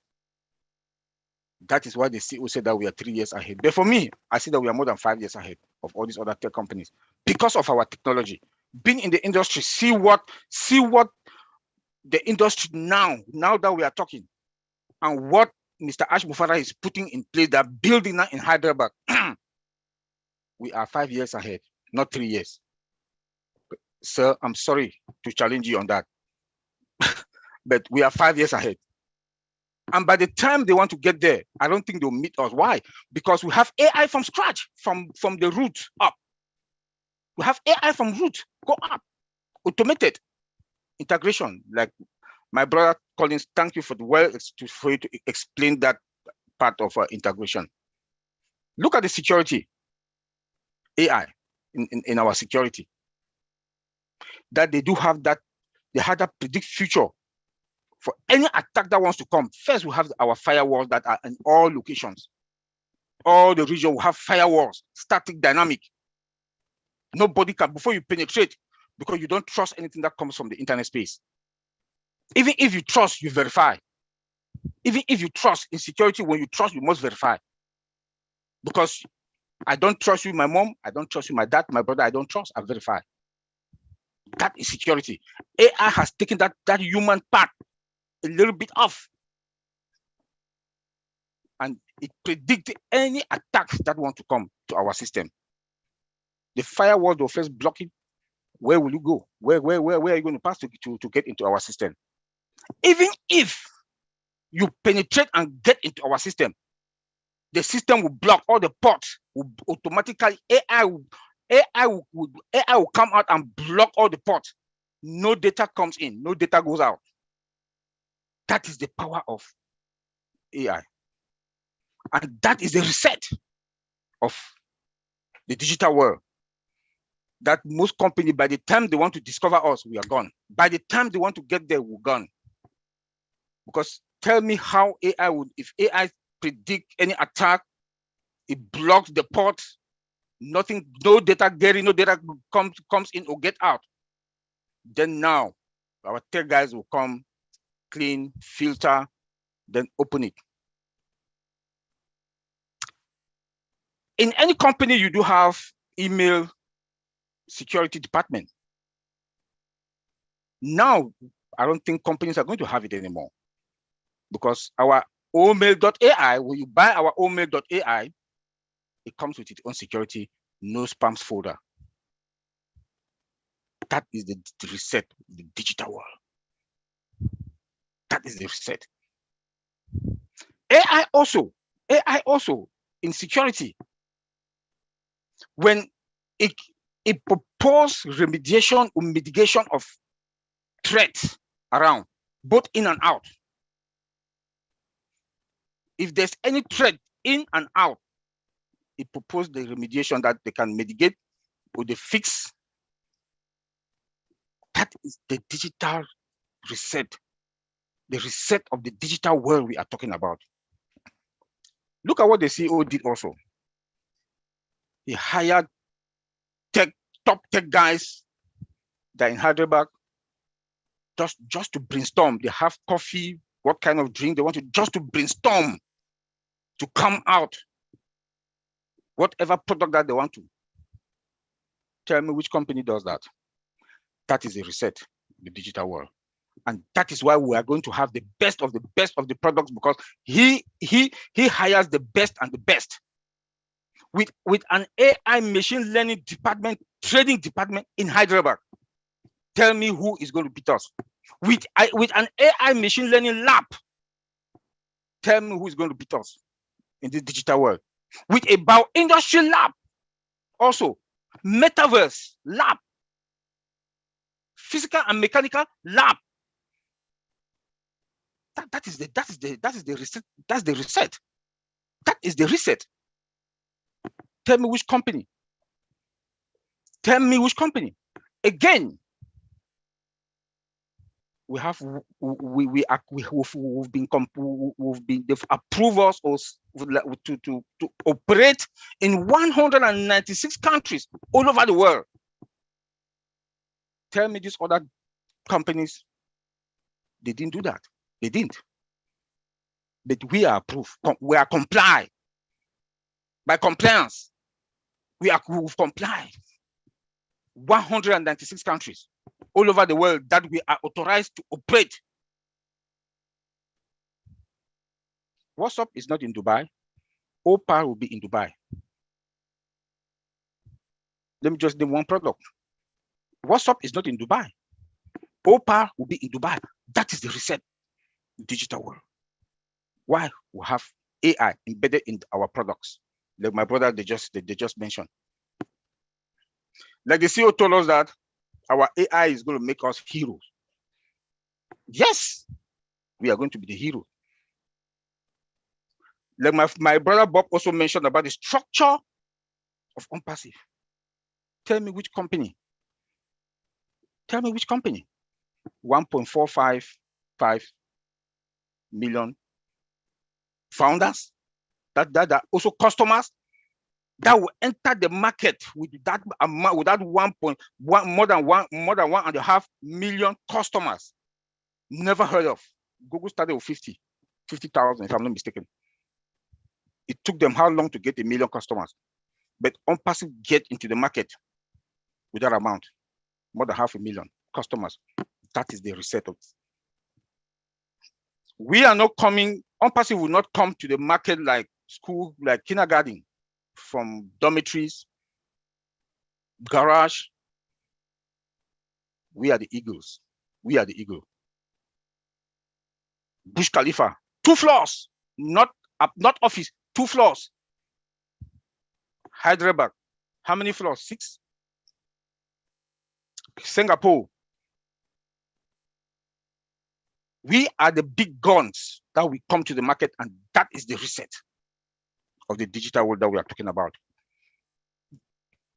That is why the CEO said that we are 3 years ahead. But for me, I see that we are more than 5 years ahead of all these other tech companies because of our technology. Being in the industry, see what the industry now that we are talking, and what Mr. Ash Mufara is putting in place, that building now in Hyderabad. We are 5 years ahead, not 3 years. But, sir, I'm sorry to challenge you on that. But we are 5 years ahead. And by the time they want to get there, I don't think they'll meet us. Why? Because we have AI from scratch, from the root up. We have AI from root, go up, automated integration. Like my brother Collins, thank you for for you to explain that part of integration. Look at the security, AI in our security. That they do have that, they had that predict future. For any attack that wants to come, first we have our firewalls that are in all locations. All the region will have firewalls, static, dynamic. Nobody can, before you penetrate, because you don't trust anything that comes from the internet space. Even if you trust, you verify. Even if you trust in security, when you trust, you must verify. Because I don't trust you, my mom, I don't trust you, my dad, my brother, I don't trust, I verify. That is security. AI has taken that human part a little bit off. And it predicts any attacks that want to come to our system. The firewall will first block it. Where will you go? Where are you going to pass to get into our system? Even if you penetrate and get into our system, the system will block all the ports. Will automatically, AI will come out and block all the ports. No data comes in, no data goes out. That is the power of AI. And that is the reset of the digital world. That most companies, by the time they want to discover us, we are gone. By the time they want to get there, we're gone. Because tell me how AI would, if AI predict any attack, it blocks the port, nothing, no data getting, no data comes in or get out. Then now, our tech guys will come, clean, filter, then open it. In any company, you do have email security department. Now, I don't think companies are going to have it anymore, because our omail.ai, when you buy our omail.ai, it comes with its own security, no spams folder. That is the reset, the digital world. That is the reset. AI also in security, when it proposes remediation or mitigation of threats around, both in and out. If there's any threat in and out, it proposes the remediation that they can mitigate or they fix. That is the digital reset, the reset of the digital world we are talking about. Look at what the CEO did also. He hired top tech guys that in Hyderabad just to brainstorm. They have coffee, what kind of drink they want to, just to brainstorm, to come out whatever product that they want to. Tell me which company does that. That is a reset, the digital world. And that is why we are going to have the best of the products, because he hires the best and the best. With an AI machine learning department, trading department in Hyderabad. Tell me who is going to beat us. With an AI machine learning lab. Tell me who is going to beat us in the digital world. With a bioindustry lab, also metaverse lab, physical and mechanical lab. That is the reset. That's the reset. That is the reset. Tell me which company. Tell me which company. Again, we have we've been they've approved us to operate in 196 countries all over the world. Tell me these other companies, they didn't do that. They didn't. But we are approved. We are complied. By compliance, we've complied. 196 countries all over the world that we are authorized to operate. WhatsApp is not in Dubai. OPA will be in Dubai. Let me just name one product. WhatsApp is not in Dubai. OPA will be in Dubai. That is the reset digital world. Why? We have AI embedded in our products. Like my brother, they just mentioned. Like the CEO told us that our AI is going to make us heroes. Yes, we are going to be the hero. Like my brother Bob also mentioned about the structure of ONPASSIVE. Tell me which company. Tell me which company. 1.455 million founders, that are also customers that will enter the market with that amount, with that more than 1.5 million customers. Never heard of. Google started with 50,000, if I'm not mistaken. It took them how long to get 1 million customers? But ONPASSIVE get into the market with that amount, more than 500,000 customers. That is the reset of it. We are not coming, ONPASSIVE will not come to the market like school, like kindergarten, from dormitories, garage. We are the eagles. We are the eagle. Burj Khalifa, 2 floors, not office, 2 floors. Hyderabad, how many floors? 6. Singapore. We are the big guns that will come to the market, and that is the reset of the digital world that we are talking about.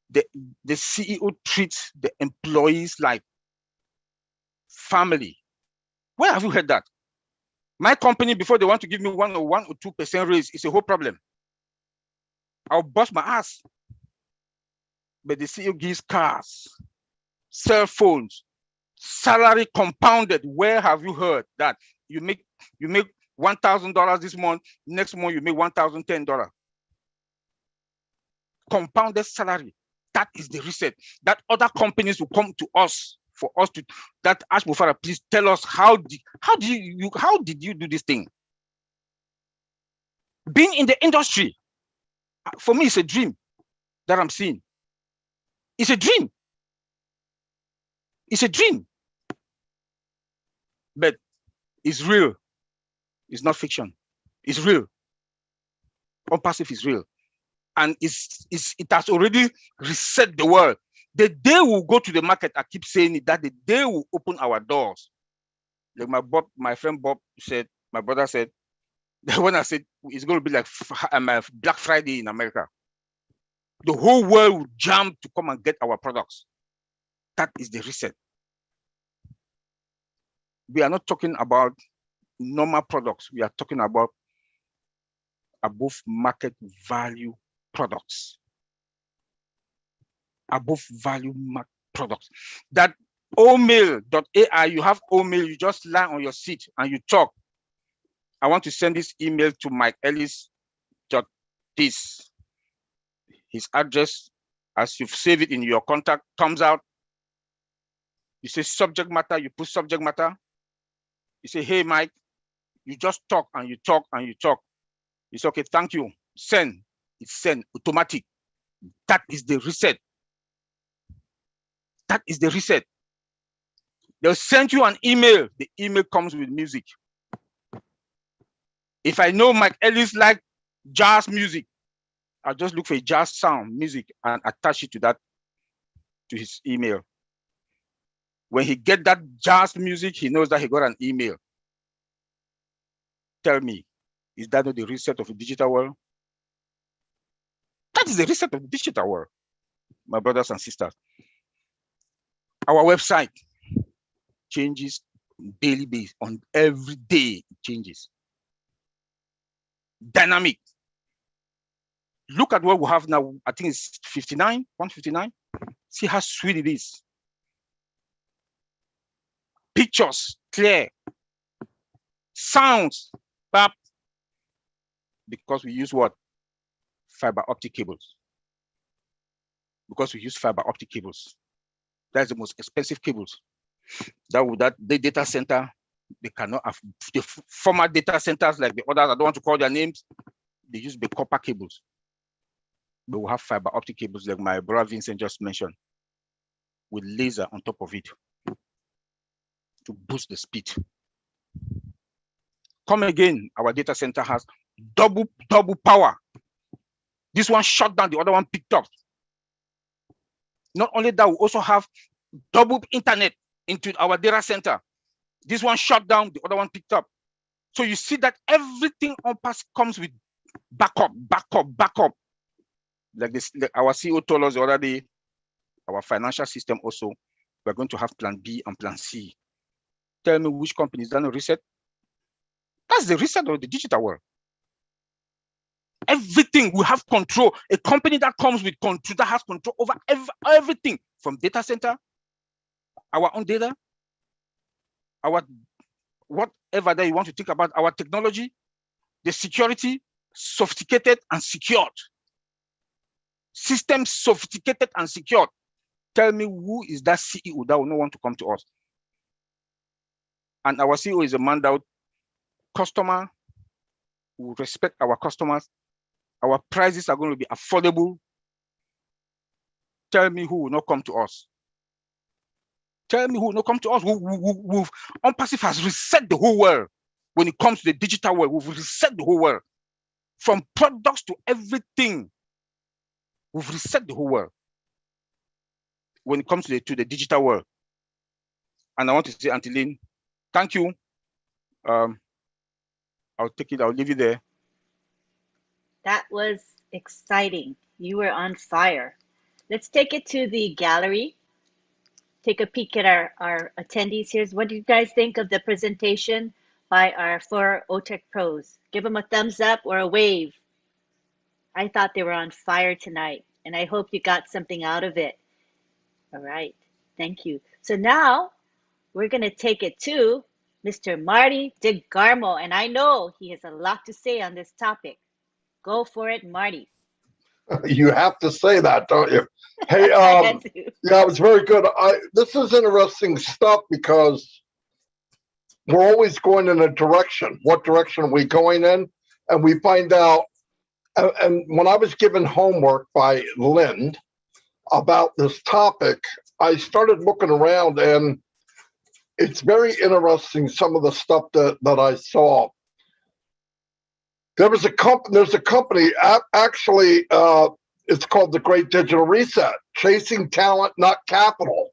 The CEO treats the employees like family. Where have you heard that? My company, before they want to give me 1 or 2% raise, it's a whole problem. I'll bust my ass. But the CEO gives cars, cell phones, salary compounded. Where have you heard that? You make $1,000 this month, next month you make $1,010. Compounded salary. That is the reset. That other companies will come to us for us to that ask Mufara, please tell us how did you do this thing? Being in the industry For me, it's a dream that I'm seeing. It's a dream. It's a dream. But it's real. It's not fiction. It's real. ONPASSIVE is real. And it has already reset the world. The day we'll go to the market, I keep saying it, that the day will open our doors. Like my friend Bob said, my brother said, when I said it's going to be like Black Friday in America, the whole world will jam to come and get our products. That is the reset. We are not talking about normal products. We are talking about above market value products. Above value products. That omail.ai, you have omail, you just lie on your seat and you talk. I want to send this email to Mike Ellis. This. His address, as you've saved it in your contact, comes out. You say subject matter, you put subject matter. You say, hey, Mike, you just talk and you talk and you talk. It's okay, thank you. Send. It's send, automatic. That is the reset. That is the reset. They'll send you an email. The email comes with music. If I know Mike Ellis like jazz music, I'll just look for a jazz sound music and attach it to that, to his email. When he get that jazz music, he knows that he got an email. Tell me, is that not the reset of the digital world? That is the reset of the digital world, my brothers and sisters. Our website changes on daily basis, on every day it changes. Dynamic. Look at what we have now. I think it's 159. See how sweet it is. Pictures, clear. Sounds, pap. Because we use what? Fiber optic cables. Because we use fiber optic cables. That's the most expensive cables. That the data center, they cannot have the former data centers like the others. I don't want to call their names. They use the copper cables. But we have fiber optic cables like my brother Vincent just mentioned, with laser on top of it to boost the speed. Come again, our data center has double power. This one shut down, the other one picked up. Not only that, we also have double internet into our data center. This one shut down, the other one picked up. So you see that everything ONPASSIVE comes with backup. Like this, our CEO told us the other day, our financial system also, we're going to have plan B and plan C. Tell me which company is done a reset? That's the reset of the digital world. Everything we have control. A company that comes with control, that has control over everything from data center, our own data, our whatever that you want to think about, our technology, the security, sophisticated and secured. Systems sophisticated and secured. Tell me who is that CEO that will not want to come to us? And our CEO is a man that customer will respect our customers. Our prices are going to be affordable. Tell me who will not come to us. Tell me who will not come to us. ONPASSIVE has reset the whole world. When it comes to the digital world, we've reset the whole world. From products to everything, we've reset the whole world. When it comes to the digital world. And I want to say, Auntie Lynn, thank you. I'll take it, I'll leave it there. That was exciting. You were on fire. Let's take it to the gallery. Take a peek at our attendees here. What do you guys think of the presentation by our 4 OTech pros? Give them a thumbs up or a wave. I thought they were on fire tonight, and I hope you got something out of it. All right, thank you. So now we're gonna take it to Mr. Marty DeGarmo, and I know he has a lot to say on this topic. Go for it, Marty. You have to say that, don't you? Hey, yeah, it was very good. This is interesting stuff because we're always going in a direction. What direction are we going in? And we find out And when I was given homework by Lynn about this topic, I started looking around, and it's very interesting, some of the stuff that I saw. There's a company, actually, it's called the Great Digital Reset, chasing talent, not capital.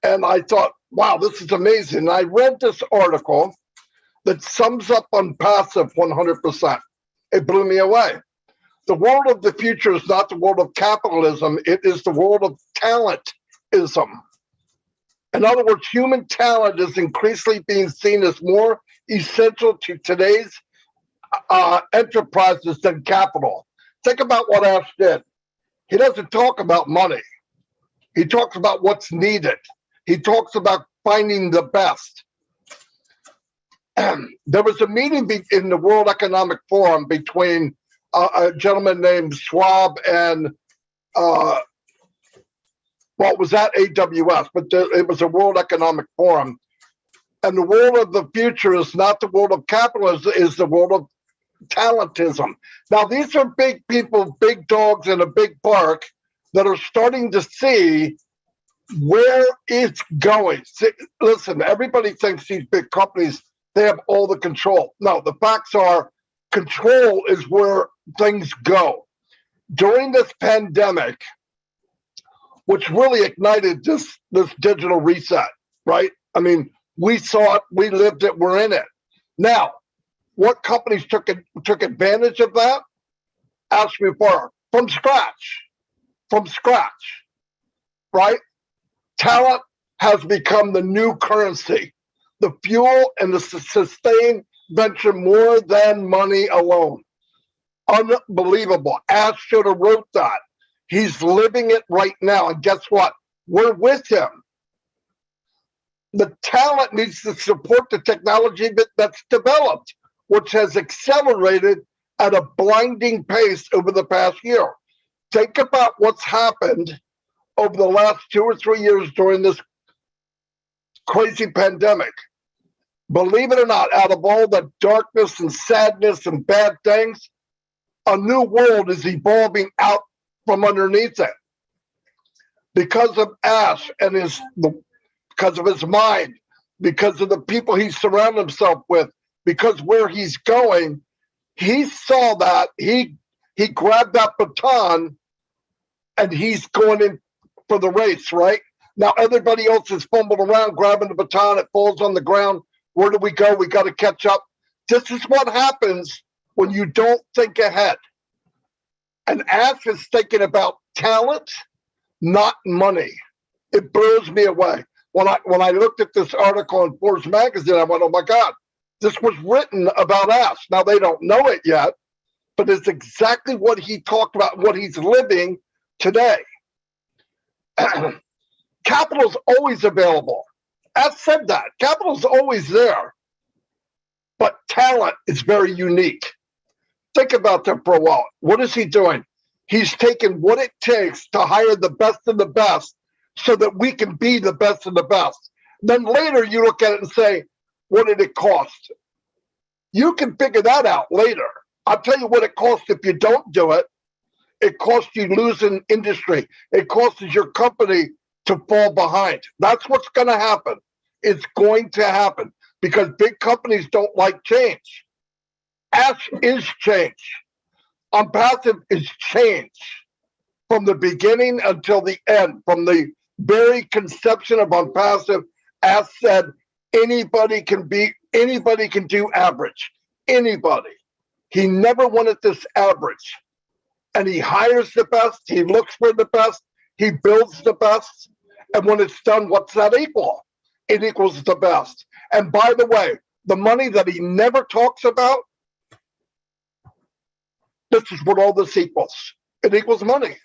And I thought, wow, this is amazing. And I read this article that sums up ONPASSIVE 100%. It blew me away. The world of the future is not the world of capitalism. It is the world of talentism. In other words, human talent is increasingly being seen as more essential to today's enterprises than capital. Think about what Ash did. He doesn't talk about money. He talks about what's needed. He talks about finding the best. There was a meeting in the World Economic Forum between a gentleman named Schwab and, well, it was at AWS, but it was a World Economic Forum. And the world of the future is not the world of capitalism, is the world of talentism. Now, these are big people, big dogs in a big park that are starting to see where it's going. Listen, everybody thinks these big companies, they have all the control. No, the facts are control is where things go. During this pandemic, which really ignited this digital reset, right? I mean, we saw it, we lived it, we're in it. Now, what companies took advantage of that? Ask me for from scratch, right? Talent has become the new currency, the fuel and the sustained venture more than money alone. Unbelievable. Ash should have wrote that. He's living it right now. And guess what? We're with him. The talent needs to support the technology that's developed, which has accelerated at a blinding pace over the past year. Think about what's happened over the last 2 or 3 years during this crazy pandemic. Believe it or not, out of all the darkness and sadness and bad things, a new world is evolving out from underneath it. Because of Ash and because of his mind, because of the people he surrounded himself with, because where he's going, he saw that, he grabbed that baton, and he's going in for the race, right? Now everybody else is fumbling around, grabbing the baton, it falls on the ground. Where do we go? We got to catch up. This is what happens when you don't think ahead. And Ash is thinking about talent, not money. It blows me away. When I looked at this article in Forbes magazine, I went, oh my God, this was written about Ash. Now they don't know it yet, but it's exactly what he talked about, what he's living today. Capital's always available. Ash said that. Capital's always there. But talent is very unique. Think about that for a while. What is he doing? He's taking what it takes to hire the best of the best so that we can be the best of the best. Then later you look at it and say, what did it cost? You can figure that out later. I'll tell you what it costs if you don't do it. It costs you losing industry. It costs your company to fall behind. That's what's going to happen. It's going to happen because big companies don't like change. Ash is change. ONPASSIVE is change from the beginning until the end. From the very conception of ONPASSIVE, Ash said anybody can do average. Anybody. He never wanted this average. And he hires the best, he looks for the best, he builds the best. And when it's done, what's that equal? It equals the best. And by the way, the money that he never talks about, this is what all this equals. It equals money.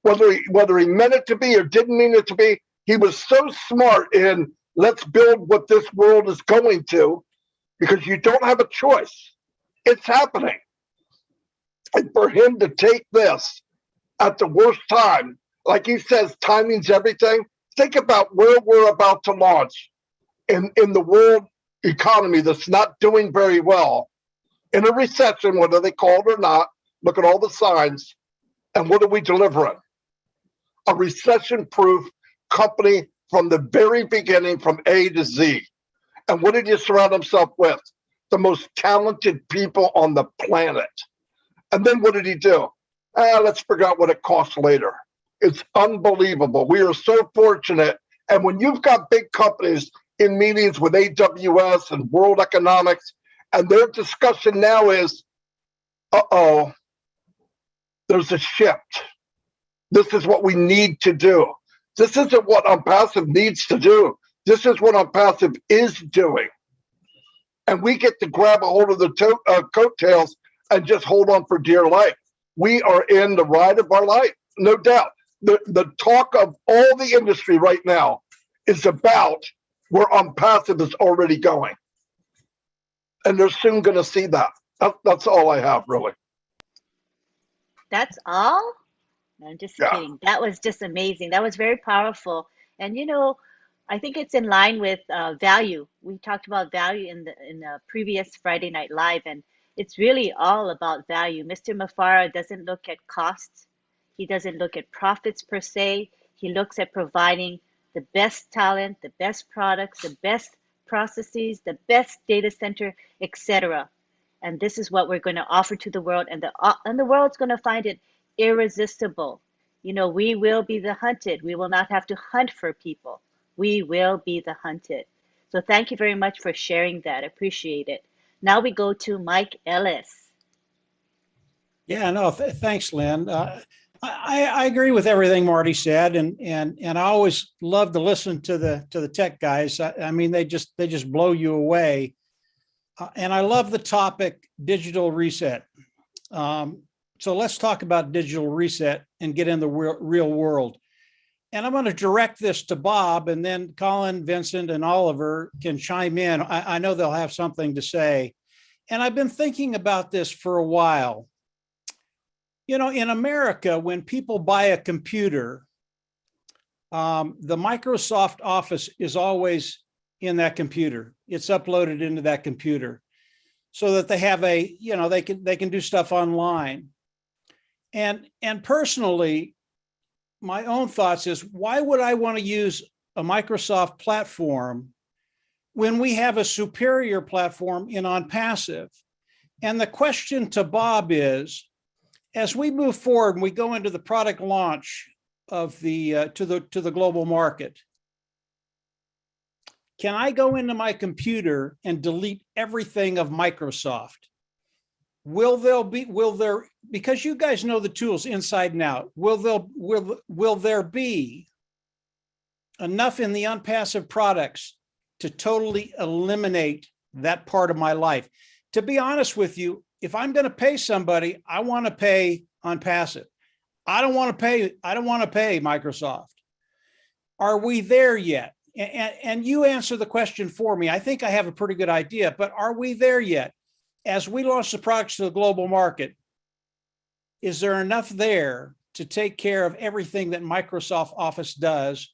Whether he meant it to be or didn't mean it to be, he was so smart in let's build what this world is going to, because you don't have a choice. It's happening. And for him to take this at the worst time, like he says, timing's everything. Think about where we're about to launch in the world economy that's not doing very well, in a recession, whether they call it or not, Look at all the signs. And what are we delivering? A recession-proof company from the very beginning, from A to Z. And what did he surround himself with? The most talented people on the planet. And then what did he do? Let's figure out what it costs later. It's unbelievable. We are so fortunate. And when you've got big companies in meetings with AWS and World Economics, and their discussion now is, uh-oh, there's a shift. This is what we need to do. This isn't what ONPASSIVE needs to do. This is what ONPASSIVE is doing. And we get to grab a hold of the coattails and just hold on for dear life. We are in the ride of our life, no doubt. The talk of all the industry right now is about where ONPASSIVE is already going. And they're soon going to see that. That's all I have, really. That's all? No, I'm just kidding. That was just amazing. That was very powerful. And you know, I think it's in line with value. We talked about value in the previous Friday Night Live, and it's really all about value. Mr. Mafara doesn't look at costs. He doesn't look at profits per se. He looks at providing the best talent, the best products, the best processes, the best data center, etc. And this is what we're going to offer to the world, and the world's going to find it irresistible. You know, we will be the hunted. We will not have to hunt for people. We will be the hunted. So thank you very much for sharing that. Appreciate it. Now we go to Mike Ellis. Yeah, no, thanks, Lynn. I agree with everything Marty said, and I always love to listen to the tech guys. I mean, they just blow you away. And I love the topic, digital reset. So let's talk about digital reset and get in the real world. And I'm going to direct this to Bob, and then Colin, Vincent, and Oliver can chime in. I know they'll have something to say. And I've been thinking about this for a while. You know, in America, when people buy a computer, the Microsoft Office is always in that computer. It's uploaded into that computer so that they have a, you know, they can do stuff online. And personally, my own thoughts is, why would I want to use a Microsoft platform when we have a superior platform in ONPASSIVE? And the question to Bob is, as we move forward and we go into the product launch of the to the global market, can I go into my computer and delete everything of Microsoft? Will there, because you guys know the tools inside and out, will there be enough in the ONPASSIVE products to totally eliminate that part of my life? To be honest with you, if I'm going to pay somebody, I want to pay ONPASSIVE. I don't want to pay Microsoft. Are we there yet? And you answer the question for me. I think I have a pretty good idea, but are we there yet? As we launch the products to the global market, is there enough there to take care of everything that Microsoft Office does,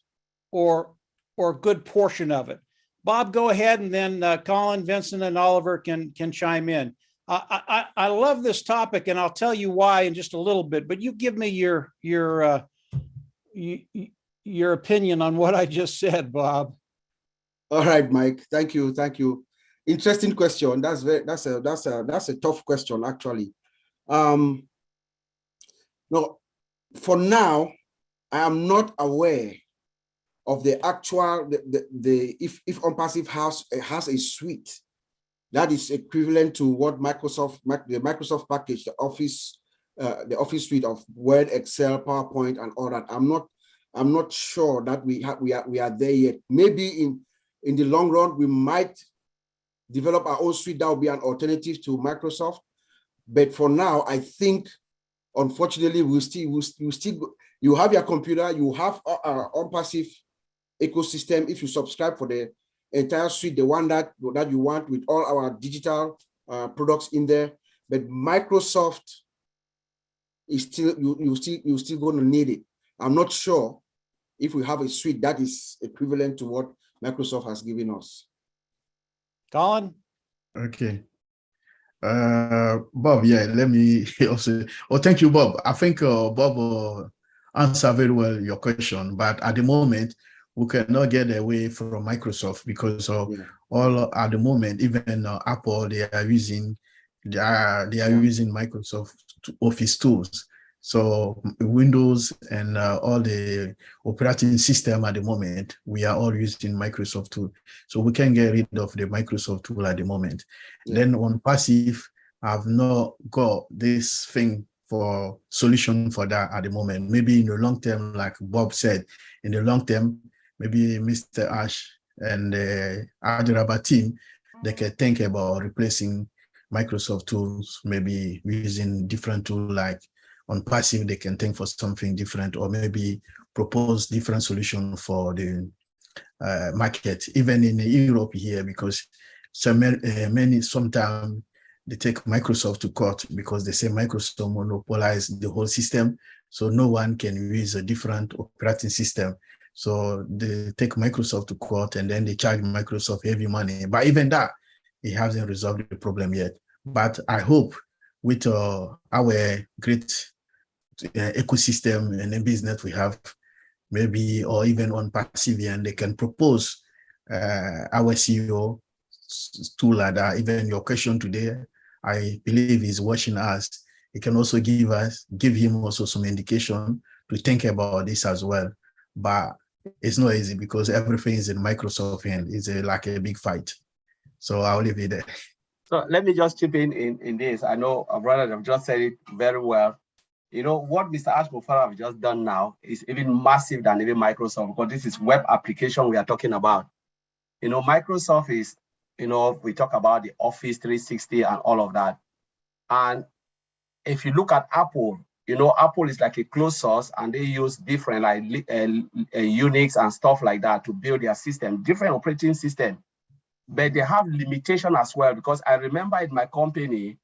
or a good portion of it? Bob, go ahead, and then Colin, Vincent, and Oliver can chime in. I love this topic, and I'll tell you why in just a little bit, but you give me your opinion on what I just said, Bob. All right, Mike. Thank you. Interesting question. That's a tough question, actually. No, for now, I am not aware of the actual if ONPASSIVE has a suite that is equivalent to what the Microsoft package, the Office suite of Word, Excel, PowerPoint, and all that. I'm not sure that we are there yet. Maybe in the long run we might develop our own suite that will be an alternative to Microsoft. But for now, I think, unfortunately, you have your computer, you have our ONPASSIVE ecosystem. If you subscribe for the entire suite, the one that you want, with all our digital products in there, but Microsoft is still, you're still going to need it. I'm not sure if we have a suite that is equivalent to what Microsoft has given us. Colin? Okay. Bob, yeah, let me also. Oh, thank you, Bob. I think Bob answered very well your question, but at the moment we cannot get away from Microsoft because of all at the moment, even Apple, they are using using Microsoft Office tools. So Windows and all the operating system at the moment, we are all using Microsoft tool. So we can get rid of the Microsoft tool at the moment. Then on passive, I've not got this thing for solution for that at the moment. Maybe in the long term, like Bob said, in the long term, maybe Mr. Ash and the Adiraba team, they can think about replacing Microsoft tools, maybe using different tool like on passive, they can think for something different, or maybe propose different solution for the market, even in Europe here, because many sometimes they take Microsoft to court because they say Microsoft monopolized the whole system, so no one can use a different operating system. So they take Microsoft to court and then they charge Microsoft heavy money. But even that, it hasn't resolved the problem yet. But I hope with our great ecosystem and the business we have, maybe, or even on passive, and they can propose our CEO tool like that. Even your question today, I believe he's watching us. He can also give him also some indication to think about this as well. But it's not easy because everything is in Microsoft hand. It's like a big fight. So I'll leave it there. So let me just chip in this. I know our brother have just said it very well. You know, what Mr. Ash Mufara have just done now is even massive than even Microsoft, because this is web application we are talking about. You know, Microsoft is, you know, we talk about the Office 360 and all of that. And if you look at Apple, you know, Apple is like a closed source and they use different like Unix and stuff like that to build their system, different operating system. But they have limitation as well, because I remember in my company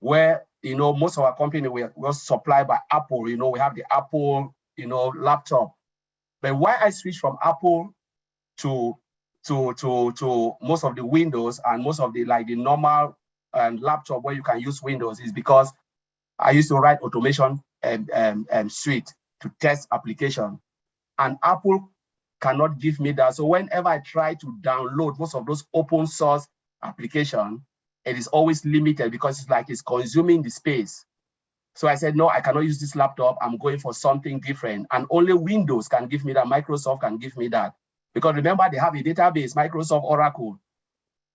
where, you know, most of our company was supplied by Apple. You know, we have the Apple, you know, laptop. But why I switched from Apple to most of the Windows and most of the like the normal laptop where you can use Windows is because I used to write automation suite to test application, and Apple cannot give me that. So whenever I try to download most of those open source application, it is always limited because it's like it's consuming the space. So I said, no, I cannot use this laptop. I'm going for something different. And only Windows can give me that. Microsoft can give me that. Because remember, they have a database, Microsoft Oracle,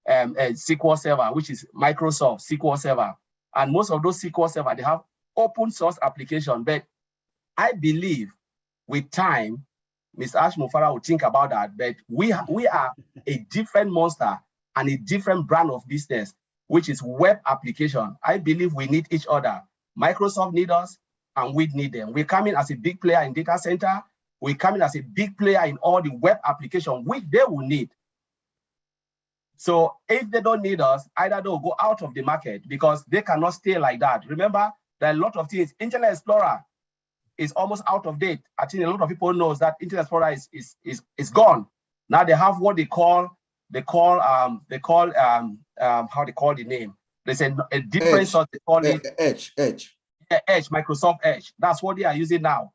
SQL Server, which is Microsoft SQL Server. And most of those SQL Server, they have open source application. But I believe with time, Mr. Ash Mufara will think about that. But we are a different monster and a different brand of business, which is web application. I believe we need each other. Microsoft need us and we need them. We come in as a big player in data center. We come in as a big player in all the web application, which they will need. So if they don't need us, either they'll go out of the market because they cannot stay like that. Remember, there are a lot of things. Internet Explorer is almost out of date. I think a lot of people knows that Internet Explorer is gone. Now they have what they call how they call the name. They said a different sort. They call it Edge. Yeah, Edge, Microsoft Edge. That's what they are using now.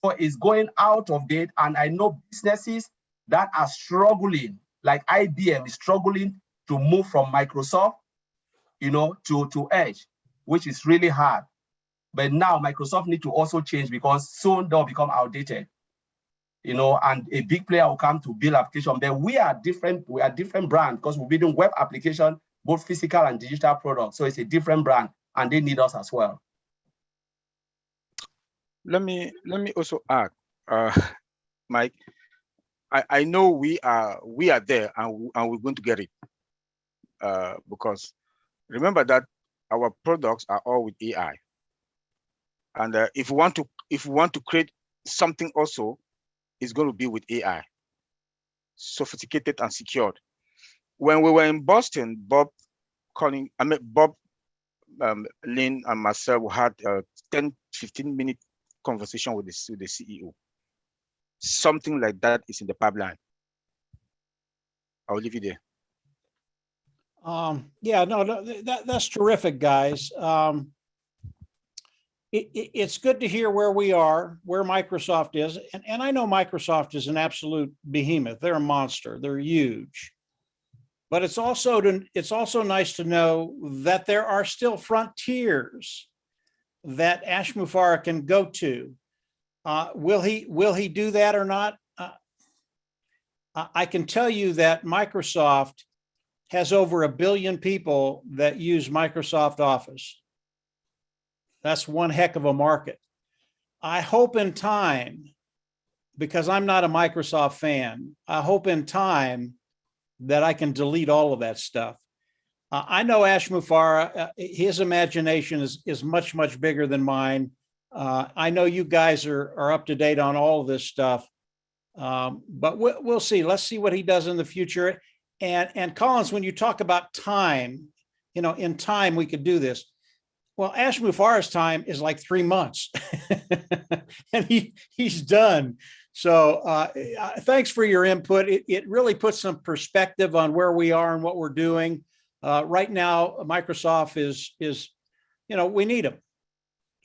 So it's going out of date, and I know businesses that are struggling, like IBM is struggling to move from Microsoft, you know, to Edge, which is really hard. But now Microsoft need to also change because soon they'll become outdated, you know, and a big player will come to build application. But we are different brand because we're building web application, both physical and digital products. So it's a different brand and they need us as well. Let me also add, Mike. I know we are there and we're going to get it because remember that our products are all with AI, and if we want to create something also, it's going to be with AI, sophisticated and secured. When we were in Boston, Bob, Lynn, and myself had a 10-15 minute conversation with the CEO. Something like that is in the pipeline. I'll leave it there. Yeah, no, that's terrific, guys. It's good to hear where we are, where Microsoft is. And I know Microsoft is an absolute behemoth. They're a monster. They're huge. But it's also nice to know that there are still frontiers that Ash Mufareh can go to. Will he do that or not? I can tell you that Microsoft has over 1 billion people that use Microsoft Office. That's one heck of a market. I hope in time, because I'm not a Microsoft fan, I hope in time that I can delete all of that stuff. I know Ash Mufareh, his imagination is much, much bigger than mine. I know you guys are up to date on all of this stuff, but we'll see. Let's see what he does in the future. And Collins, when you talk about time, in time we could do this. Well, Ash Mufareh's time is like 3 months, and he's done. So thanks for your input. It really puts some perspective on where we are and what we're doing. Right now, Microsoft is we need them.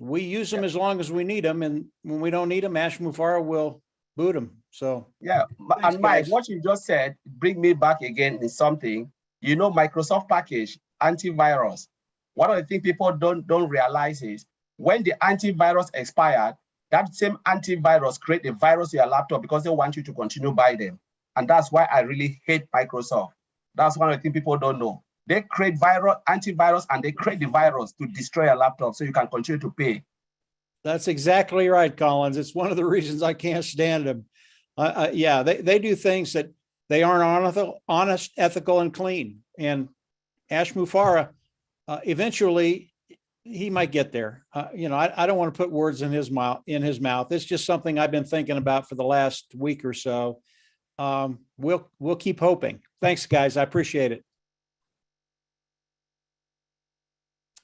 We use them as long as we need them, and when we don't need them, Ash Mufareh will boot them. So yeah, thanks, and Mike, guys. what you just said bring me back again in something. Microsoft package antivirus. One of the things people don't realize is when the antivirus expired, that same antivirus create a virus in your laptop because they want you to continue buy them. And that's why I really hate Microsoft. That's one of the things people don't know. They create antivirus, and they create the virus to destroy your laptop so you can continue to pay. That's exactly right, Collins. It's one of the reasons I can't stand them. Yeah, they do things that they aren't honest, ethical, and clean. And Ash Mufareh, eventually, he might get there. I don't want to put words in his mouth. It's just something I've been thinking about for the last week or so. We'll keep hoping. Thanks, guys. I appreciate it.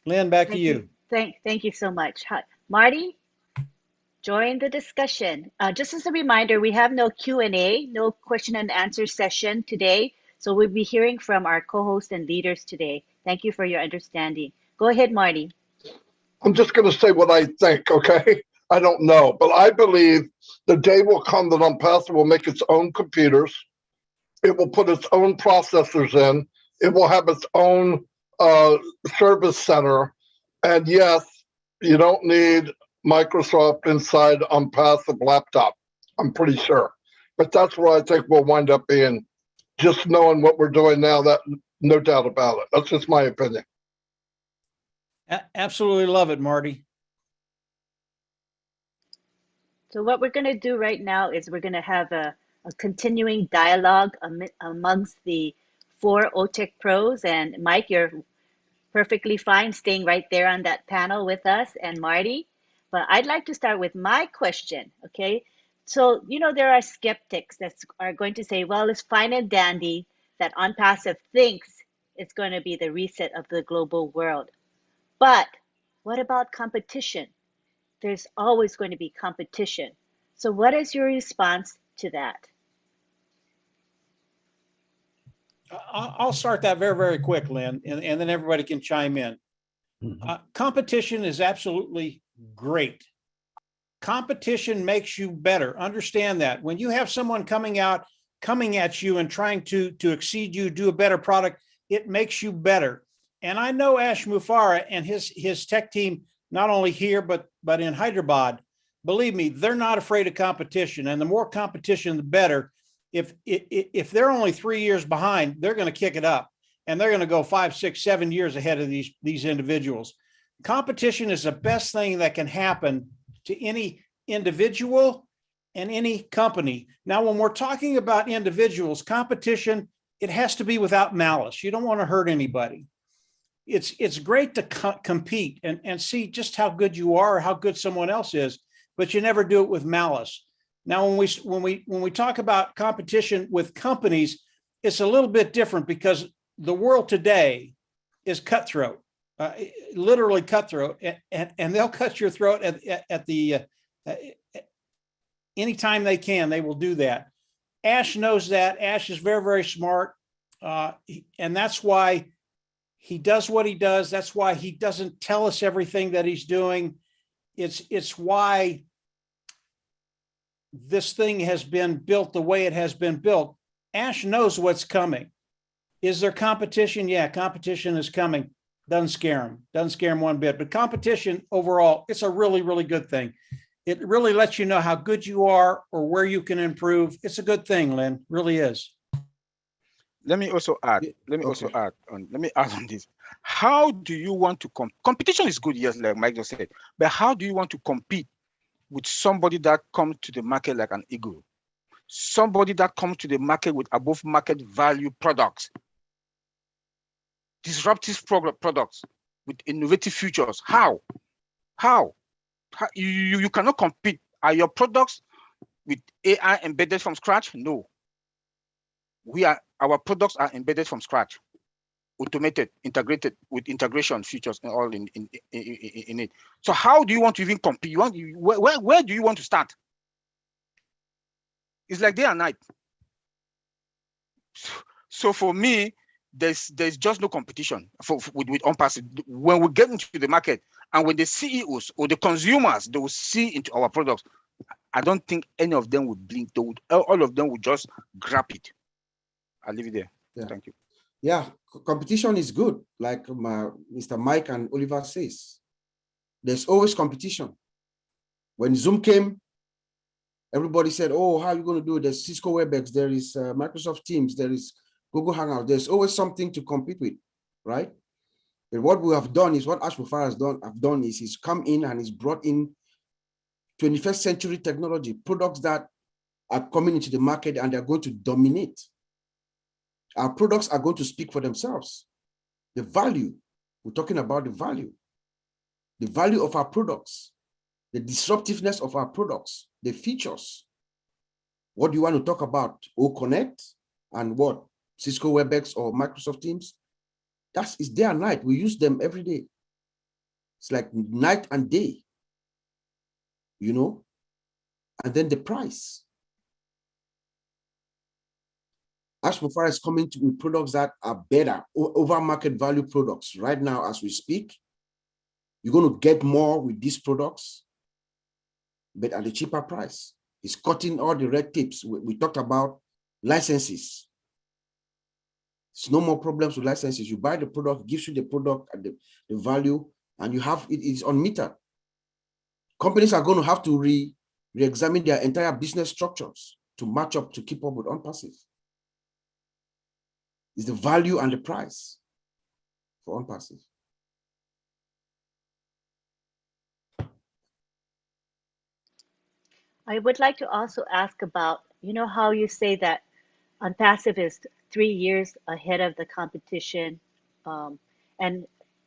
Lynn, back to you. Thank you so much. Hi, Marty, join the discussion. Just as a reminder, we have no Q&A, no question and answer session today. So we'll be hearing from our co-hosts and leaders today. Thank you for your understanding. Go ahead, Marty. I'm just going to say what I think, okay? I don't know, but I believe the day will come that ONPASSIVE will make its own computers. It will put its own processors in. It will have its own service center. And yes, you don't need Microsoft inside ONPASSIVE laptop, I'm pretty sure. But that's where I think we'll wind up being, just knowing what we're doing now, that no doubt about it. That's just my opinion. Absolutely love it, Marty. So what we're going to do right now is we're going to have a continuing dialogue amongst the 4 OTech pros. And Mike, you're perfectly fine staying right there on that panel with us, and Marty. But I'd like to start with my question, okay? So, there are skeptics that are going to say, well, it's fine and dandy that ONPASSIVE thinks it's going to be the reset of the global world. But what about competition? There's always going to be competition. So what is your response to that? I'll start that very, very quick, Lynn, and then everybody can chime in. Competition is absolutely great. Competition makes you better. Understand that. When you have someone coming at you and trying to exceed you, do a better product, it makes you better. And I know Ash Mufareh and his tech team, not only here, but in Hyderabad, believe me, they're not afraid of competition. And the more competition, the better. If they're only 3 years behind, they're going to kick it up, and they're going to go 5, 6, 7 years ahead of these individuals. Competition is the best thing that can happen to any individual and any company. Now, when we're talking about individuals, competition, it has to be without malice. You don't want to hurt anybody. It's great to compete and see just how good you are or how good someone else is, but you never do it with malice. Now, when we talk about competition with companies, it's a little bit different because the world today is cutthroat, literally cutthroat, and they'll cut your throat at the anytime they can. They will do that. Ash knows that. Ash is very, very smart, and that's why He does what he does. That's why he doesn't tell us everything that he's doing. It's why this thing has been built the way it has been built. Ash knows what's coming. Is there competition? Yeah, competition is coming. Doesn't scare him. Doesn't scare him one bit. But competition overall, it's a really, really good thing. It really lets you know how good you are or where you can improve. It's a good thing, Lynn. Really is. Let me also add. Let me add on this. How do you want to competition is good, yes, like Mike just said. But how do you want to compete with somebody that comes to the market like an eagle? Somebody that comes to the market with above market value products, disruptive products with innovative features. How you cannot compete? Are your products with AI embedded from scratch? No. Our products are embedded from scratch, automated, integrated with integration features and all in it. So how do you want to even compete? Where do you want to start? It's like day and night. So for me, there's just no competition with ONPASSIVE. When we get into the market and when the CEOs or the consumers, they will see into our products, I don't think any of them would blink. All of them would just grab it. I'll leave it there. Yeah. Thank you. Yeah, competition is good. Like Mr. Mike and Oliver says, there's always competition. When Zoom came, everybody said, oh, how are you going to do it? There's Cisco WebEx, there is Microsoft Teams, there is Google Hangout. There's always something to compete with, right? But what we have done is, what Ash Mufareh has done is he's come in and he's brought in 21st century technology, products that are coming into the market and they're going to dominate. Our products are going to speak for themselves. The value, we're talking about the value of our products, the disruptiveness of our products, the features. What do you want to talk about? O-Connect and what? Cisco WebEx or Microsoft Teams? That is day and night. We use them every day. It's like night and day, you know? And then the price. Ash Mufareh is coming with products that are better, over market value products. Right now, as we speak, you're going to get more with these products, but at a cheaper price. He's cutting all the red tapes. We talked about licenses. There's no more problems with licenses. You buy the product, gives you the product at the value, and you have it's unmetered. Companies are going to have to re-examine their entire business structures to match up, to keep up with ONPASSIVE. Is the value and the price for ONPASSIVE. I would like to also ask about, you know how you say that ONPASSIVE is 3 years ahead of the competition, and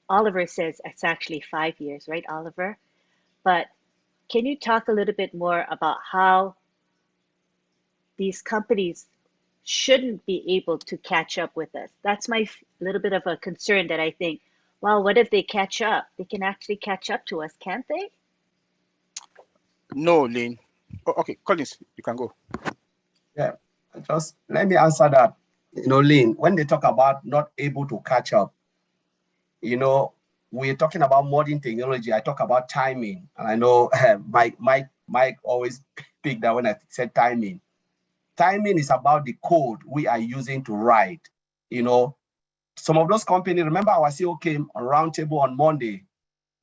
Oliver says it's actually 5 years, right, Oliver? But can you talk a little bit more about how these companies shouldn't be able to catch up with us? That's my little bit of a concern, that I think, well, what if they catch up? They can actually catch up to us, can't they? No, Lynn. Oh, okay, Collins, you can go. Yeah, just let me answer that. You know, Lynn, when they talk about not able to catch up, you know, we're talking about modern technology. I talk about timing, and I know Mike always picked that when I said timing. Timing is about the code we are using to write. You know, some of those companies, remember our CEO came on roundtable on Monday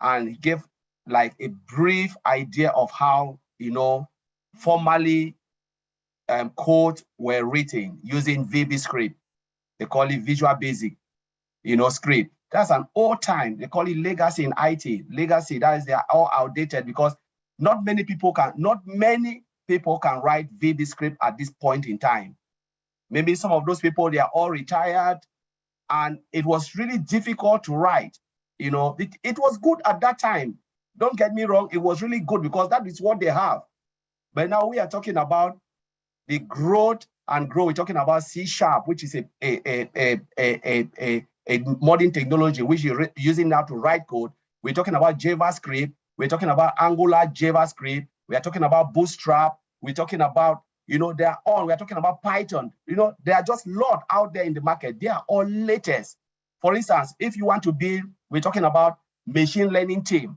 and gave like a brief idea of how, you know, formally codes were written using VB script. They call it Visual Basic, you know, script. That's an old time. They call it legacy in IT. Legacy, that is, they are all outdated because not many people can write VB script at this point in time. Maybe some of those people, they are all retired, and it was really difficult to write. You know, it was good at that time. Don't get me wrong, it was really good because that is what they have. But now we are talking about the growth and growth. We're talking about C#, which is a modern technology which you're using now to write code. We're talking about JavaScript. We're talking about Angular JavaScript. We are talking about Bootstrap. We're talking about, you know, they are all, we're talking about Python. You know, there are just a lot out there in the market. They are all latest. For instance, if you want to build, we're talking about machine learning team.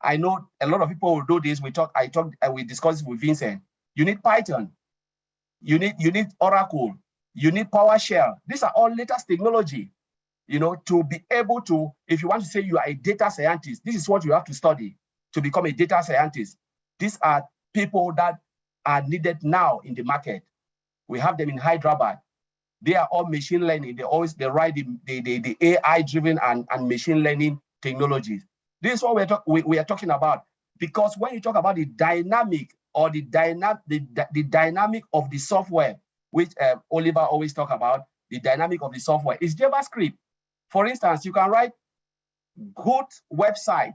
I know a lot of people will do this. We discussed with Vincent. You need Python. You need Oracle. You need PowerShell. These are all latest technology, to be able to, if you want to say you are a data scientist, this is what you have to study to become a data scientist. These are people that are needed now in the market. We have them in Hyderabad. They are all machine learning. They write the AI driven and machine learning technologies. This is what we are talking about. Because when you talk about the dynamic or the dynamic of the software, which Oliver always talk about, the dynamic of the software is JavaScript. For instance, you can write good website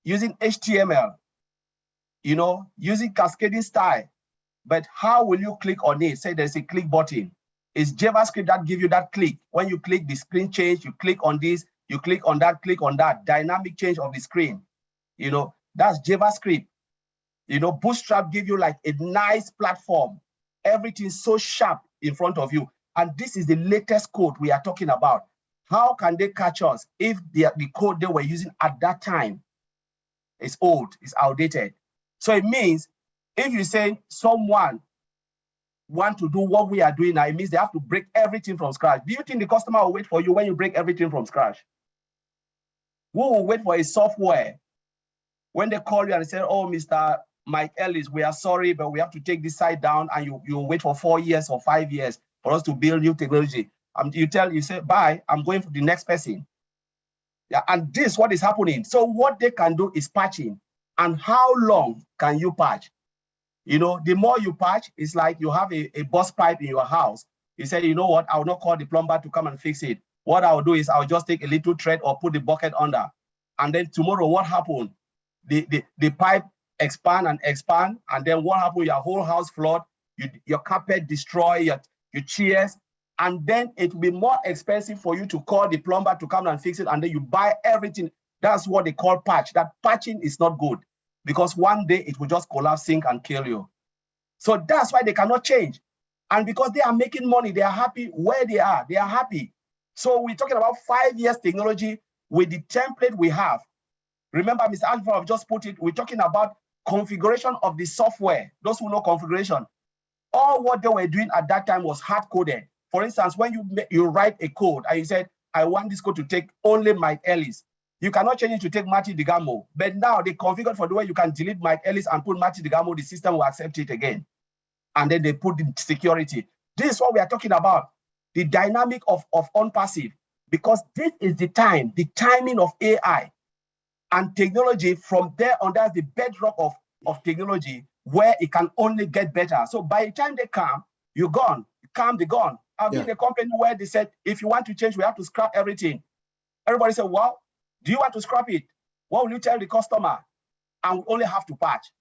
using HTML, using cascading style. But how will you click on it? Say there's a click button. It's JavaScript that gives you that click. When you click, the screen change, you click on this, you click on that, dynamic change of the screen. That's JavaScript. Bootstrap give you like a nice platform. Everything's so sharp in front of you. And this is the latest code we are talking about. How can they catch us if the code they were using at that time is old, is outdated? So it means if you say someone want to do what we are doing now, it means they have to break everything from scratch. Do you think the customer will wait for you when you break everything from scratch? Who will wait for a software when they call you and say, oh, Mr. Mike Ellis, we are sorry, but we have to take this site down, and you wait for 4 years or 5 years for us to build new technology. You say, bye, I'm going for the next person. Yeah, and this is what is happening. So what they can do is patching. And how long can you patch? The more you patch, it's like you have a burst pipe in your house. You say, you know what, I will not call the plumber to come and fix it. What I'll do is I'll just take a little thread or put the bucket under. And then tomorrow, what happened? The pipe expand, and then what happened? Your whole house flood, your carpet destroy, your chairs, and then it will be more expensive for you to call the plumber to come and fix it, and then you buy everything. That's what they call patch. That patching is not good, because one day it will just collapse, sink, and kill you. So that's why they cannot change. And because they are making money, they are happy where they are. They are happy. So we're talking about 5 years technology with the template we have. Remember, Mr. Alpha have just put it, we're talking about configuration of the software. Those who know configuration, all what they were doing at that time was hard-coded. For instance, when you write a code and you said, I want this code to take only Mike Ellis, you cannot change it to take Marty DeGamo. But now they configured for the way you can delete Mike Ellis and put Marty DeGamo, the system will accept it again. And then they put the security. This is what we are talking about, the dynamic of ONPASSIVE, because this is the timing of AI and technology. From there on, that's the bedrock of technology, where it can only get better. So by the time they come, you're gone. They're gone. I've been in a company where they said, if you want to change, we have to scrap everything. Everybody said, well, do you want to scrap it? What will you tell the customer? And we only have to patch,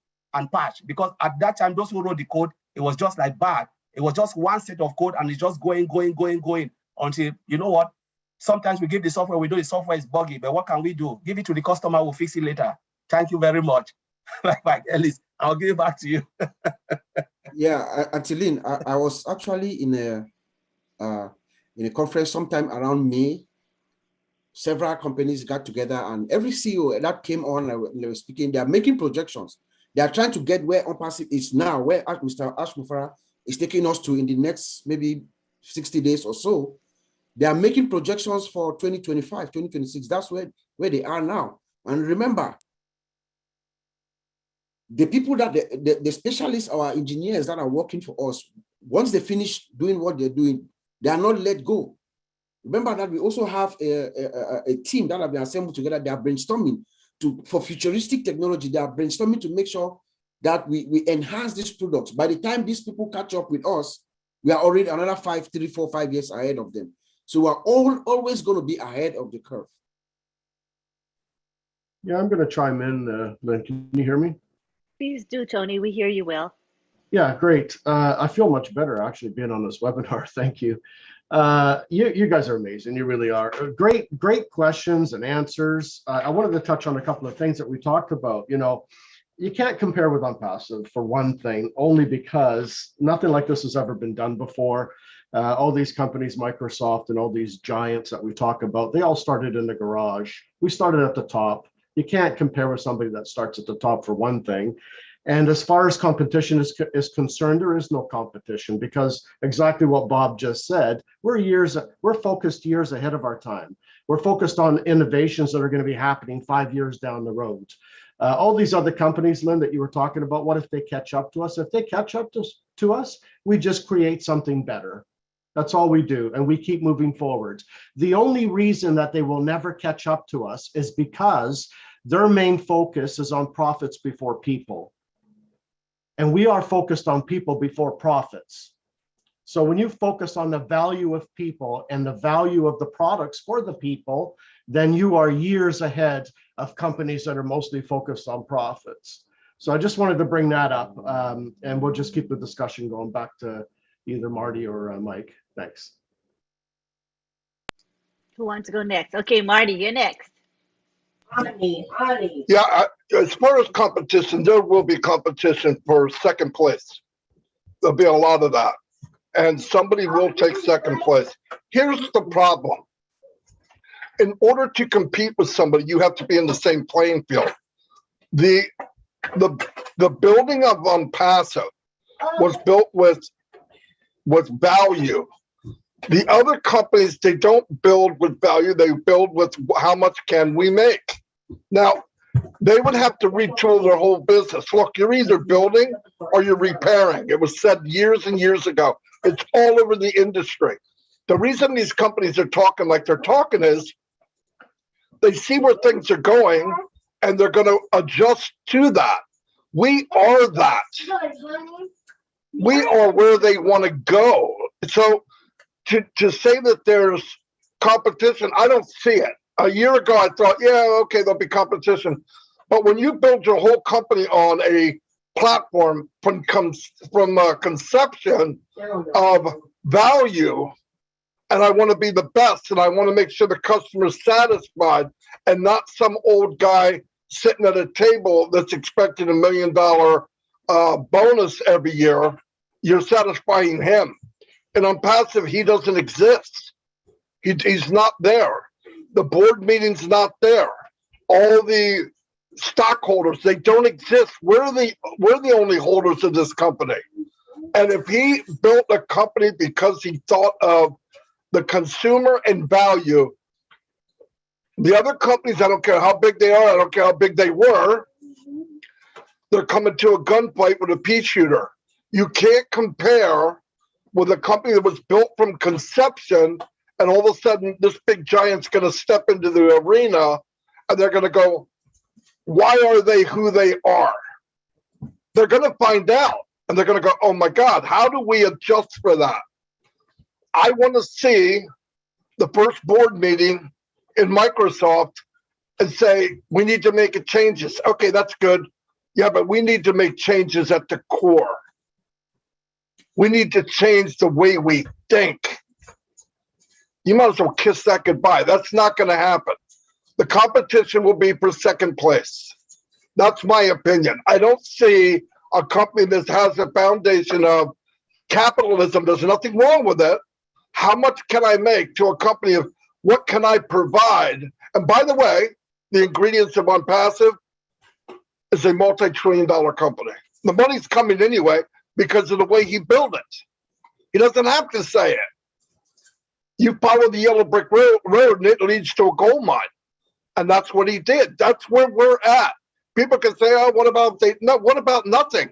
because at that time, those who wrote the code, it was just like bad. It was just one set of code, and it's just going until, you know what? Sometimes we give the software, we know the software is buggy, but what can we do? Give it to the customer, we'll fix it later. Thank you very much. Like Ellis, I'll give it back to you. Yeah, Antilin, I was actually in a conference sometime around May. Several companies got together, and every CEO that came on, they were speaking, they are making projections. They are trying to get where ONPASSIVE is now, where Mr. Ash Mufara is taking us to in the next maybe 60 days or so. They are making projections for 2025, 2026. That's where they are now. And remember, the people that the specialists, our engineers that are working for us, once they finish doing what they're doing, they are not let go. Remember that we also have a team that have been assembled together. They are brainstorming for futuristic technology. They are brainstorming to make sure that we enhance these products. By the time these people catch up with us, we are already another 3, 4, 5 years ahead of them. So we're always going to be ahead of the curve. Yeah, I'm going to chime in. Lynn, can you hear me? Please do, Tony. We hear you well. Yeah, great. I feel much better actually being on this webinar. Thank you. You guys are amazing. You really are. Great questions and answers. I wanted to touch on a couple of things that we talked about. You can't compare with ONPASSIVE for one thing, only because nothing like this has ever been done before. All these companies, Microsoft and all these giants that we talk about, they all started in the garage. We started at the top. You can't compare with somebody that starts at the top, for one thing. And as far as competition is concerned, there is no competition, because exactly what Bob just said, we're focused years ahead of our time. We're focused on innovations that are going to be happening 5 years down the road. All these other companies, Lynn, that you were talking about, what if they catch up to us? If they catch up to us, we just create something better. That's all we do, and we keep moving forward. The only reason that they will never catch up to us is because their main focus is on profits before people. And we are focused on people before profits. So when you focus on the value of people and the value of the products for the people, then you are years ahead of companies that are mostly focused on profits. So I just wanted to bring that up, and we'll just keep the discussion going back to either Marty or Mike. Thanks. Who wants to go next? Okay, Marty, you're next. Yeah, as far as competition, there will be competition for second place. There'll be a lot of that, and somebody will take second place. Here's the problem. In order to compete with somebody, you have to be in the same playing field. The building of ONPASSIVE was built with value. The other companies, they don't build with value, they build with how much can we make. Now, they would have to retool their whole business. Look, you're either building or you're repairing. It was said years and years ago. It's all over the industry. The reason these companies are talking like they're talking is they see where things are going and they're going to adjust to that. We are that. We are where they want to go. So to say that there's competition, I don't see it. A year ago, I thought, yeah, okay, there'll be competition. But when you build your whole company on a platform from conception of value, and I want to be the best, and I want to make sure the customer's satisfied, and not some old guy sitting at a table that's expecting $1 million bonus every year, you're satisfying him. And ONPASSIVE, he doesn't exist. He's not there. The board meeting's not there. All the stockholders, they don't exist. We're the only holders of this company. And if he built a company because he thought of the consumer and value, the other companies, I don't care how big they are, I don't care how big they were, they're coming to a gunfight with a pea shooter. You can't compare with a company that was built from conception, and all of a sudden this big giant's going to step into the arena and they're going to go, why are they who they are? They're going to find out, and they're going to go, oh my God, how do we adjust for that? I want to see the first board meeting in Microsoft and say, we need to make changes. Okay, that's good. Yeah, but we need to make changes at the core. We need to change the way we think. You might as well kiss that goodbye. That's not going to happen. The competition will be for second place. That's my opinion. I don't see a company that has a foundation of capitalism. There's nothing wrong with it. How much can I make to a company of what can I provide? And by the way, the ingredients of ONPASSIVE is a multi-trillion-dollar company. The money's coming anyway because of the way he built it. He doesn't have to say it. You follow the yellow brick road and it leads to a gold mine. And that's what he did. That's where we're at. People can say, oh, what about they? No, what about nothing?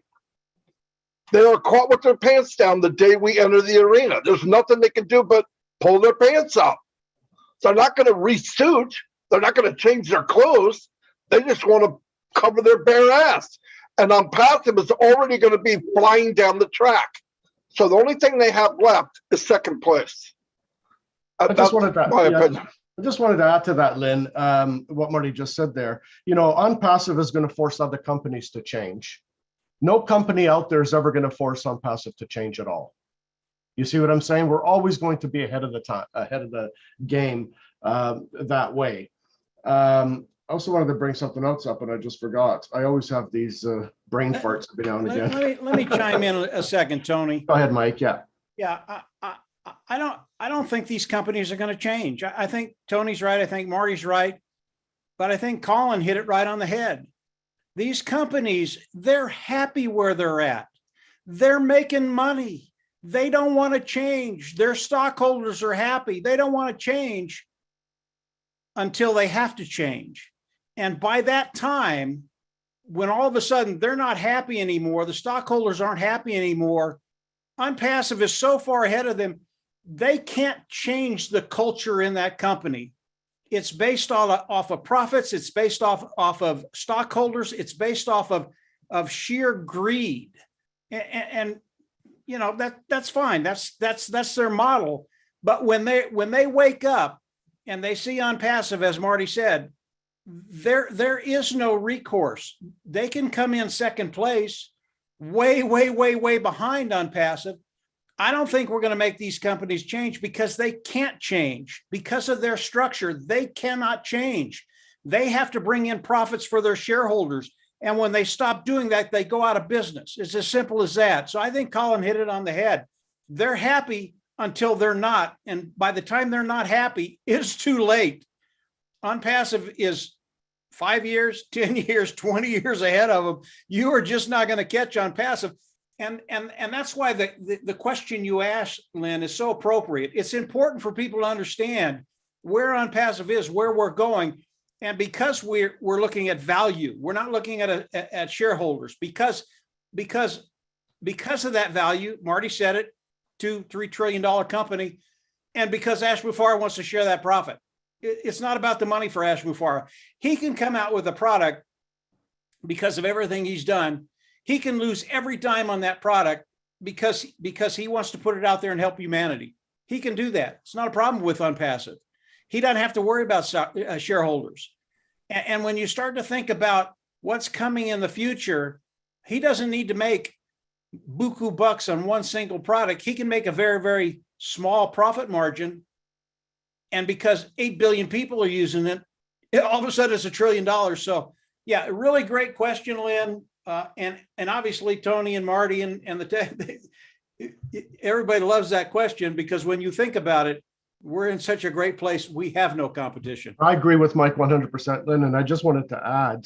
They are caught with their pants down the day we enter the arena. There's nothing they can do but pull their pants up. They're not going to resuit. They're not going to change their clothes. They just want to cover their bare ass. And ONPASSIVE is already going to be flying down the track. So the only thing they have left is second place. That's my opinion. I just wanted to add to that, Lynn, what Marty just said there. You know, ONPASSIVE is going to force other companies to change. No company out there is ever going to force ONPASSIVE to change at all. You see what I'm saying? We're always going to be ahead of the time, ahead of the game that way. I also wanted to bring something else up, and I just forgot. I always have these brain farts every now and again. Let me chime in a second, Tony. Go ahead, Mike. Yeah. Yeah, I don't think these companies are going to change. I think Tony's right. I think Marty's right. But I think Colin hit it right on the head. These companies, they're happy where they're at. They're making money. They don't want to change. Their stockholders are happy. They don't want to change until they have to change. And by that time, when all of a sudden they're not happy anymore, the stockholders aren't happy anymore, ONPASSIVE is so far ahead of them, they can't change the culture in that company. It's based off of profits. It's based off of stockholders. It's based off of sheer greed. And you know, that's fine. That's their model. But when they wake up and they see ONPASSIVE, as Marty said, there is no recourse. They can come in second place, way behind ONPASSIVE. I don't think we're going to make these companies change because they can't change. Because of their structure, they cannot change. They have to bring in profits for their shareholders. And when they stop doing that, they go out of business. It's as simple as that. So I think Colin hit it on the head. They're happy until they're not. And by the time they're not happy, it's too late. ONPASSIVE is 5 years, 10 years, 20 years ahead of them. You are just not going to catch ONPASSIVE. And that's why the question you asked, Lynn, is so appropriate. It's important for people to understand where ONPASSIVE is, where we're going. And because we're looking at value, we're not looking at shareholders, because of that value. Marty said it, $2-3 trillion company. And because Ash Mufareh wants to share that profit. It's not about the money for Ash Mufareh. He can come out with a product because of everything he's done. He can lose every dime on that product because he wants to put it out there and help humanity. He can do that. It's not a problem with ONPASSIVE. He doesn't have to worry about shareholders. And when you start to think about what's coming in the future, he doesn't need to make buku bucks on one single product. He can make a very, very small profit margin. And because 8 billion people are using it, all of a sudden it's $1 trillion. So yeah, a really great question, Lynn. And obviously Tony and Marty and everybody loves that question, because when you think about it, we're in such a great place. We have no competition. I agree with Mike 100%, Lynn. And I just wanted to add,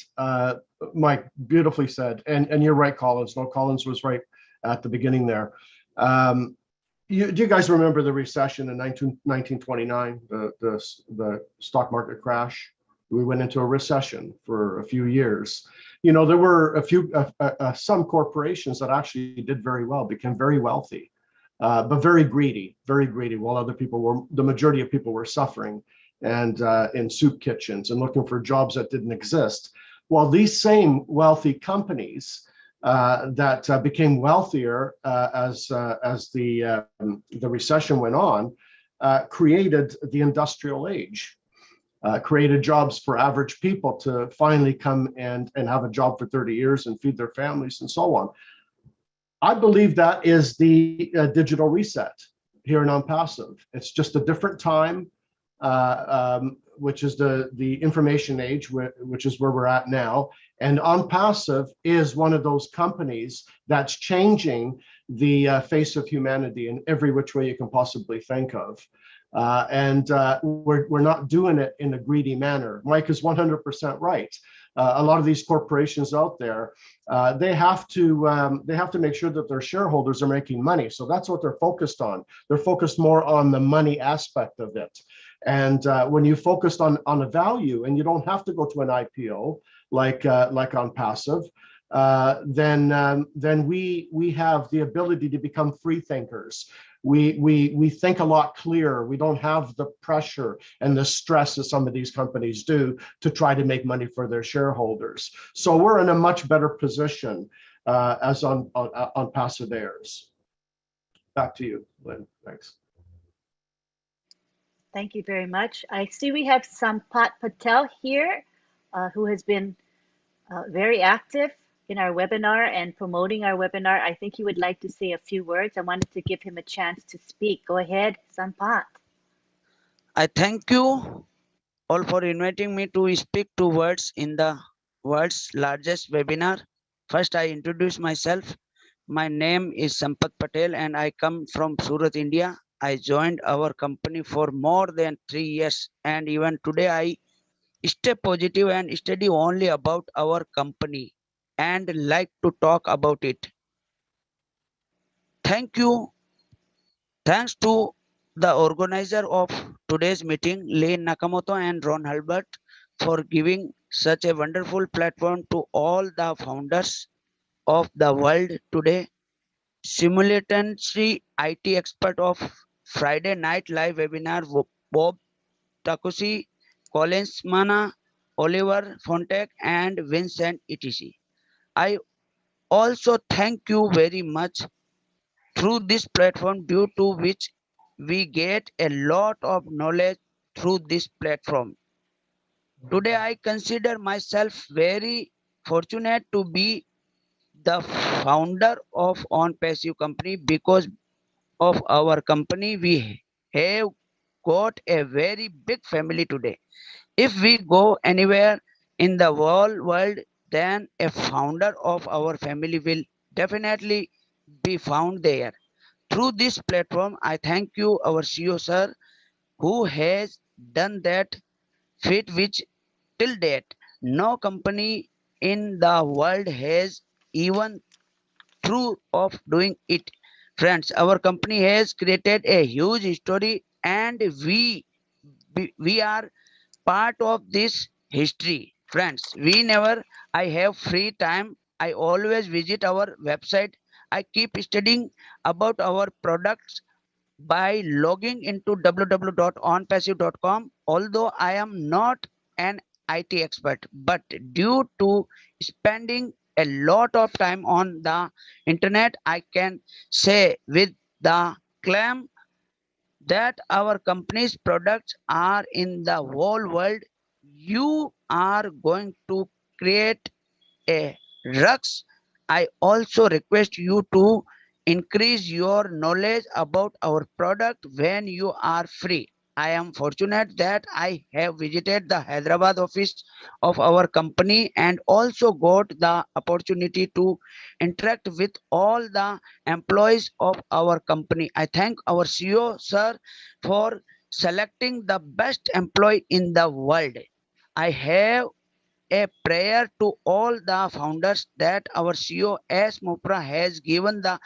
Mike beautifully said, and you're right, Collins. No, Collins was right at the beginning there. Do you guys remember the recession in 1929, the stock market crash? We went into a recession for a few years. You know, there were some corporations that actually did very well, became very wealthy, but very greedy, while other people were, the majority of people were suffering and in soup kitchens and looking for jobs that didn't exist. While these same wealthy companies that became wealthier as the recession went on, created the industrial age. Created jobs for average people to finally come and have a job for 30 years and feed their families and so on. I believe that is the digital reset here in ONPASSIVE. It's just a different time, which is the information age, which is where we're at now. And ONPASSIVE is one of those companies that's changing the face of humanity in every which way you can possibly think of. We're not doing it in a greedy manner. Mike is 100% right. A lot of these corporations out there, they have to make sure that their shareholders are making money. So that's what they're focused on. They're focused more on the money aspect of it. And when you focused on a value, and you don't have to go to an IPO like ONPASSIVE, then we have the ability to become free thinkers. We think a lot clearer. We don't have the pressure and the stress that some of these companies do to try to make money for their shareholders. So we're in a much better position as ONPASSIVE heirs. Back to you, Lynn. Thanks. Thank you very much. I see we have Sampath Patel here, who has been very active in our webinar and promoting our webinar. I think he would like to say a few words. I wanted to give him a chance to speak. Go ahead, Sampath. I thank you all for inviting me to speak 2 words in the world's largest webinar. First, I introduce myself. My name is Sampath Patel and I come from Surat, India. I joined our company for more than 3 years, and even today I stay positive and study only about our company and like to talk about it. Thank you. Thanks to the organizer of today's meeting, Lane Nakamoto and Ron Halbert, for giving such a wonderful platform to all the founders of the world today. Simultaneously, IT expert of Friday Night Live webinar, Bob Takushi, Collins Mana, Oliver Fontek, and Vincent etc. I also thank you very much through this platform, due to which we get a lot of knowledge through this platform. Today, I consider myself very fortunate to be the founder of ONPASSIVE company. Because of our company, we have got a very big family today. If we go anywhere in the world, then a founder of our family will definitely be found there. Through this platform, I thank you, our CEO sir, who has done that feat which till date no company in the world has even through of doing it. Friends, our company has created a huge story, and we are part of this history. Friends, whenever I have free time, I always visit our website. I keep studying about our products by logging into www.onpassive.com. Although I am not an IT expert, but due to spending a lot of time on the internet, I can say with the claim that our company's products are in the whole world. You are going to create a rush. I also request you to increase your knowledge about our product when you are free. I am fortunate that I have visited the Hyderabad office of our company and also got the opportunity to interact with all the employees of our company. I thank our CEO, sir, for selecting the best employee in the world. I have a prayer to all the founders that our CEO S. Mupra has given the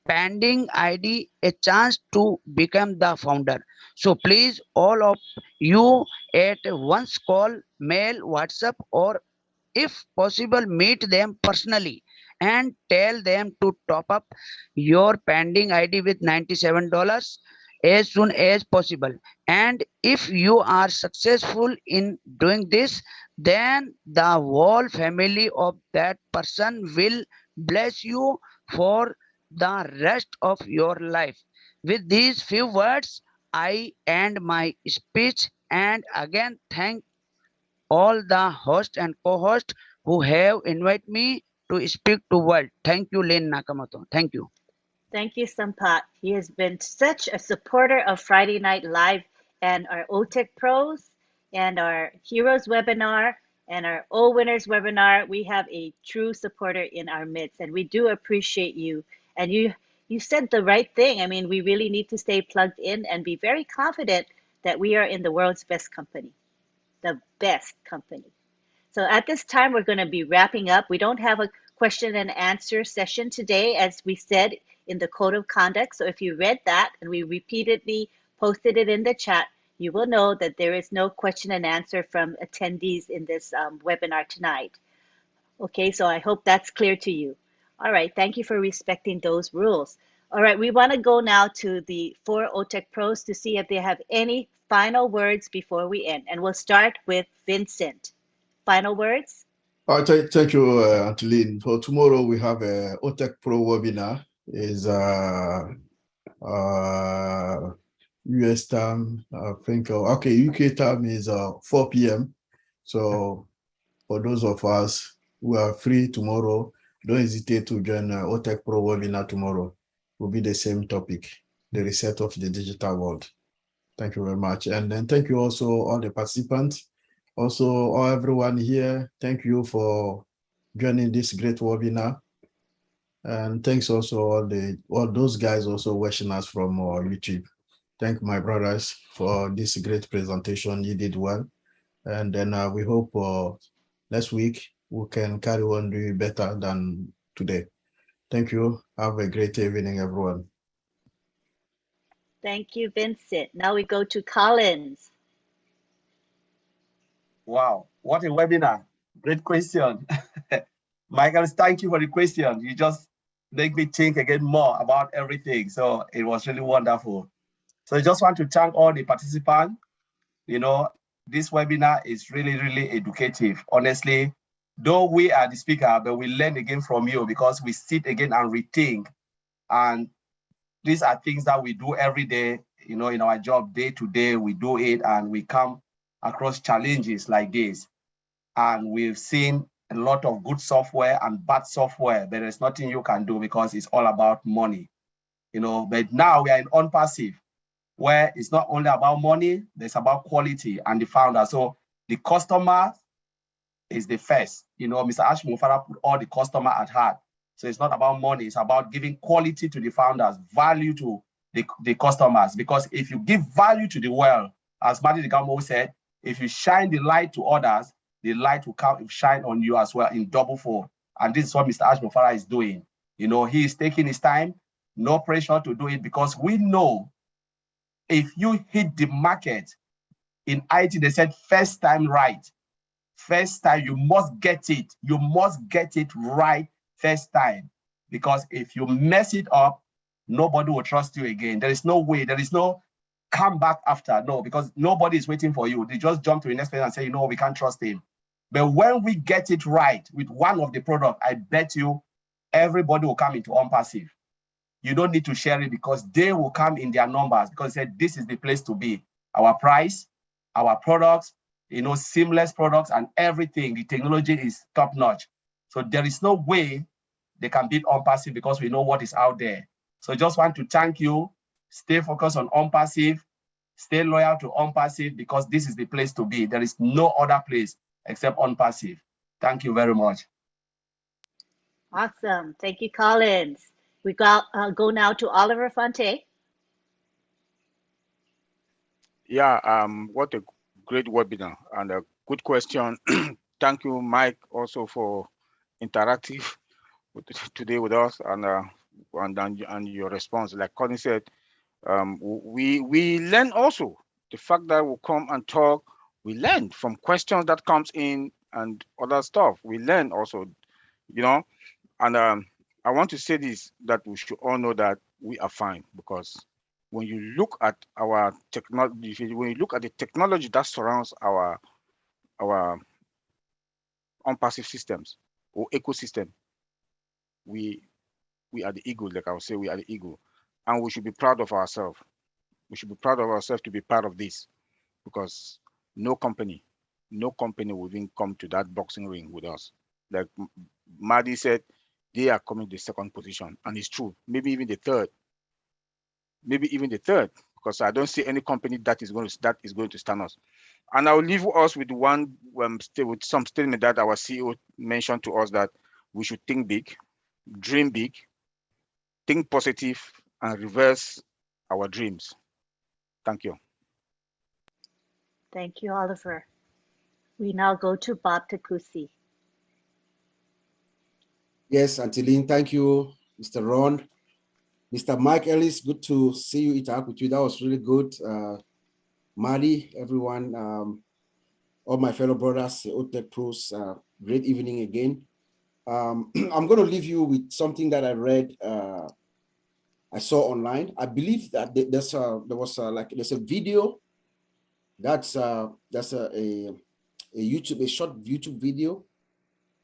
pending ID a chance to become the founder. So please, all of you at once call, mail, WhatsApp, or if possible, meet them personally and tell them to top up your pending ID with $97 as soon as possible. And if you are successful in doing this, then the whole family of that person will bless you for the rest of your life. With these few words, I end my speech, and again thank all the host and co-host who have invited me to speak to world. Thank you, Lynn Nakamoto. Thank you. Thank you, Sampat. He has been such a supporter of Friday Night Live and our OTEC Pros and our Heroes webinar and our O Winners webinar. We have a true supporter in our midst, and we do appreciate you. And you said the right thing. I mean, we really need to stay plugged in and be very confident that we are in the world's best company, the best company. So at this time, we're going to be wrapping up. We don't have a question and answer session today, as we said in the code of conduct. So if you read that and we repeatedly posted it in the chat, you will know that there is no question and answer from attendees in this webinar tonight. Okay, so I hope that's clear to you. All right, thank you for respecting those rules. All right, we want to go now to the 4 OTEC pros to see if they have any final words before we end. And we'll start with Vincent. Final words? Thank you, Anteline. For tomorrow, we have a OTEC Pro webinar. Is US time, I think. Okay, UK time is 4 p.m. So for those of us who are free tomorrow, don't hesitate to join OTEC Pro webinar tomorrow. Will be the same topic, the reset of the digital world. Thank you very much. And then thank you also all the participants. Also, all everyone here, thank you for joining this great webinar. And thanks also all those guys also watching us from YouTube. thank my brothers for this great presentation. You did well. And then we hope next week we can carry on doing better than today. Thank you. Have a great evening, everyone. Thank you, Vincent. Now we go to Collins. Wow, what a webinar. Great question. Michael, thank you for the question. You just make me think again more about everything. So it was really wonderful. So I just want to thank all the participants. You know, this webinar is really, really educative. Honestly, though we are the speaker, but we learn again from you because we sit again and rethink. And these are things that we do every day, you know, in our job day to day, we do it and we come across challenges like this. And we've seen a lot of good software and bad software, but there's nothing you can do because it's all about money, you know. But now we are in ONPASSIVE, where it's not only about money, but it's about quality and the founder. So the customer is the first. You know, Mr. Ash Mufara put all the customer at heart. So it's not about money, it's about giving quality to the founders, value to the customers. Because if you give value to the world, as Marty Gamo said, if you shine the light to others, the light will come shine on you as well in double fold. And this is what Mr. Ash Mufara is doing. You know, he is taking his time, no pressure to do it, because we know if you hit the market in IT, they said first time right. First time, you must get it. You must get it right first time. Because if you mess it up, nobody will trust you again. There is no way, there is no come back after. No, because nobody is waiting for you. They just jump to the next person and say, you know, we can't trust him. But when we get it right with one of the products, I bet you everybody will come into ONPASSIVE. You don't need to share it because they will come in their numbers because they said this is the place to be. Our price, our products, you know, seamless products and everything. The technology is top notch. So there is no way they can beat ONPASSIVE because we know what is out there. So just want to thank you. Stay focused on ONPASSIVE. Stay loyal to ONPASSIVE because this is the place to be. There is no other place except ONPASSIVE. Thank you very much. Awesome. Thank you, Collins. We got go now to Oliver Fonte. Yeah, what a great webinar and a good question. Thank you, Mike, also for interactive today with us and your response. Like Connie said, we learn also the fact that we come and talk. We learn from questions that comes in and other stuff. We learn also, you know, and I want to say this, that we should all know that we are fine because when you look at our technology, when you look at the technology that surrounds our ONPASSIVE systems or ecosystem, we are the eagle, like I would say, we are the eagle, and we should be proud of ourselves. We should be proud of ourselves to be part of this, because no company will even come to that boxing ring with us. Like Madi said, they are coming to the second position, and it's true. Maybe even the third, because I don't see any company that is going to stand us. And I'll leave us with with some statement that our CEO mentioned to us, that we should think big, dream big, think positive, and reverse our dreams. Thank you. Thank you, Oliver. We now go to Bob Takusi. Yes, Antilene, thank you, Mr. Ron. Mr. Mike Ellis, good to see you, interact with you. That was really good. Mari, everyone, all my fellow brothers, OTech pros, great evening again. I'm going to leave you with something that I read, I saw online. I believe that there's a video that's a short YouTube video.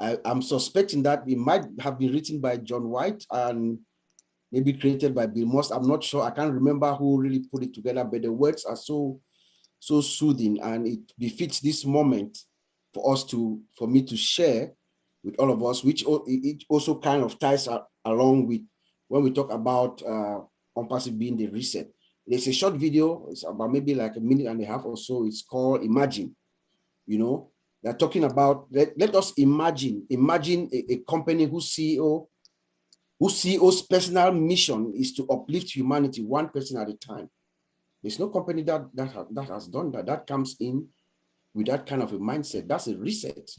I'm suspecting that it might have been written by John White and maybe created by Bill Moss. I'm not sure. I can't remember who really put it together, but the words are so soothing, and it befits this moment for me to share with all of us, which it also kind of ties along with when we talk about ONPASSIVE being the reset. There's a short video, it's about maybe like a minute and a half or so. It's called Imagine. You know, they're talking about, let us imagine a company whose CEO's personal mission is to uplift humanity one person at a time. There's no company that has done that. That comes in with that kind of a mindset. That's a reset. It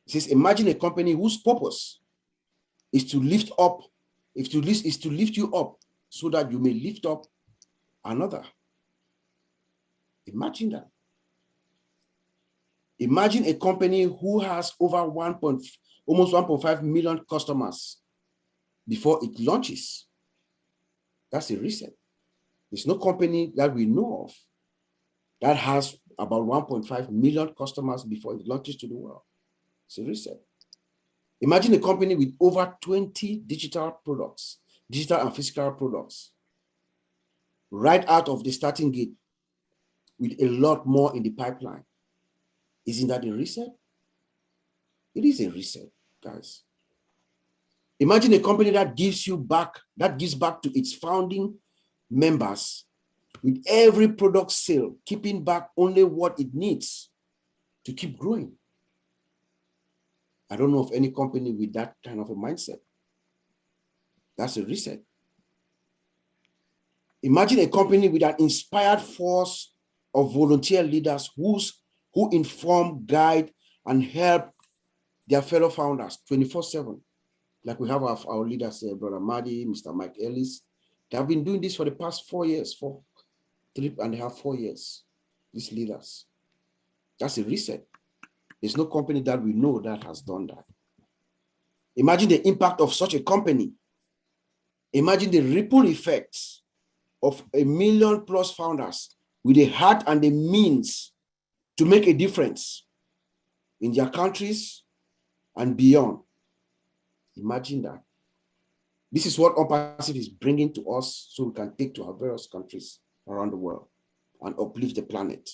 says, imagine a company whose purpose is to lift up, is to lift you up so that you may lift up another. Imagine that. Imagine a company who has over almost 1.5 million customers before it launches. That's a reset. There's no company that we know of that has about 1.5 million customers before it launches to the world. It's a reset. Imagine a company with over 20 digital products, digital and physical products, right out of the starting gate with a lot more in the pipeline. Isn't that a reset? It is a reset, guys. Imagine a company that gives back to its founding members with every product sale, keeping back only what it needs to keep growing. I don't know of any company with that kind of a mindset. That's a reset. Imagine a company with an inspired force of volunteer leaders who inform, guide, and help their fellow founders 24/7. Like we have our leaders, Brother Madi, Mr. Mike Ellis. They have been doing this for the past 4 years, 4 years, these leaders. That's a reset. There's no company that we know that has done that. Imagine the impact of such a company. Imagine the ripple effects of 1 million+ founders with the heart and the means to make a difference in their countries and beyond. Imagine that. This is what ONPASSIVE is bringing to us so we can take to our various countries around the world and uplift the planet.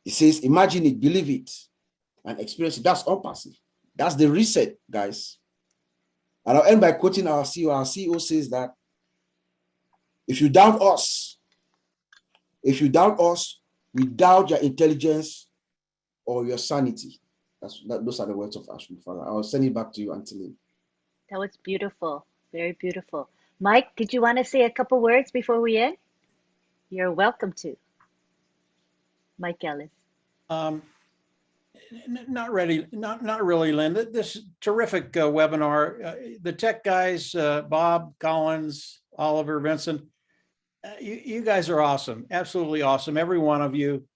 It says, imagine it, believe it, and experience it. That's ONPASSIVE. That's the reset, guys. And I'll end by quoting our CEO. Our CEO says that if you doubt us, we doubt your intelligence or your sanity. Those are the words of Ashwin Farah. I'll send it back to you, Anthony. That was beautiful. Very beautiful. Mike, did you want to say a couple words before we end? You're welcome to. Mike Ellis. Not really, Lynn. This terrific webinar. The tech guys, Bob, Collins, Oliver, Vincent, you guys are awesome. Absolutely awesome. Every one of you.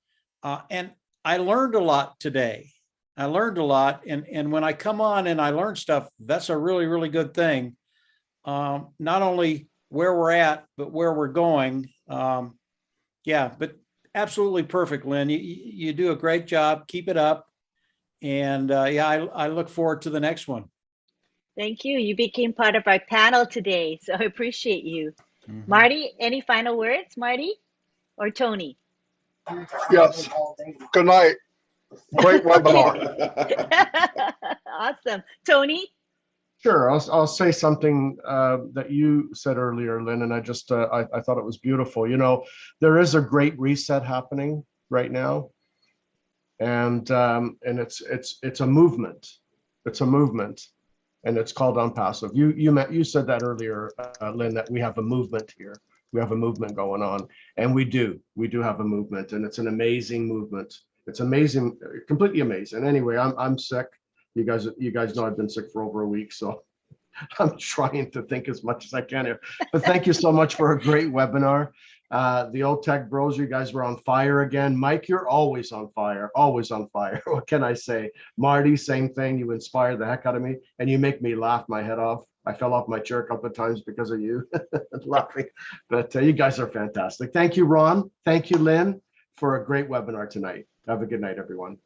And I learned a lot today. I learned a lot. And when I come on and I learn stuff, that's a really, really good thing. Not only where we're at, but where we're going. Yeah, but absolutely perfect, Lynn. You do a great job. Keep it up. And yeah, I look forward to the next one. Thank you. You became part of our panel today, so I appreciate you. Mm-hmm. Marty, any final words, Marty or Tony? Yes. Good night. Great webinar. Awesome. Tony? Sure. I'll say something that you said earlier, Lynn, and I just I thought it was beautiful. You know, there is a great reset happening right now, and it's a movement. It's a movement, and it's called ONPASSIVE. You said that earlier, Lynn, that we have a movement here. We have a movement going on, and we do have a movement, and it's an amazing movement. It's amazing, completely amazing. Anyway, I'm sick. You guys know I've been sick for over a week, so I'm trying to think as much as I can here. But thank you so much for a great webinar. The old tech bros, you guys were on fire again. Mike, you're always on fire, always on fire. What can I say? Marty, same thing. You inspire the heck out of me, and you make me laugh my head off. I fell off my chair a couple of times because of you laughing. But you guys are fantastic. Thank you, Ron. Thank you, Lynn, for a great webinar tonight. Have a good night, everyone.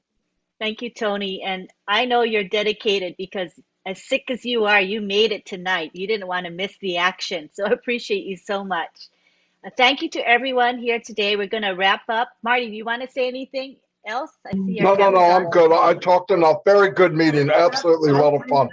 Thank you, Tony. And I know you're dedicated because as sick as you are, you made it tonight. You didn't want to miss the action. So I appreciate you so much. Thank you to everyone here today. We're going to wrap up. Marty, do you want to say anything else? I see No, I'm good. I talked enough. Very good meeting. Absolutely a lot of fun.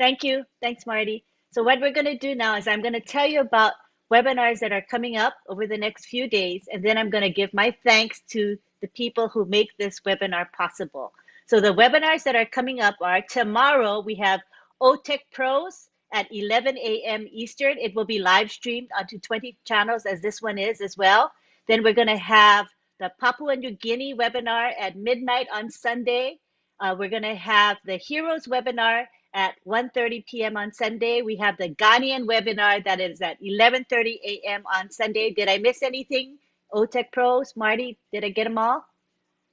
Thank you. Thanks, Marty. So what we're going to do now is I'm going to tell you about webinars that are coming up over the next few days, and then I'm going to give my thanks to the people who make this webinar possible. So the webinars that are coming up are tomorrow, we have OTech Pros at 11 a.m. Eastern. It will be live streamed onto 20 channels as this one is as well. Then we're going to have the Papua New Guinea webinar at midnight on Sunday. We're going to have the Heroes webinar at 1:30 p.m. on Sunday. We have the Ghanaian webinar that is at 11:30 a.m. on Sunday. Did I miss anything? OTech Pros, Marty, did I get them all?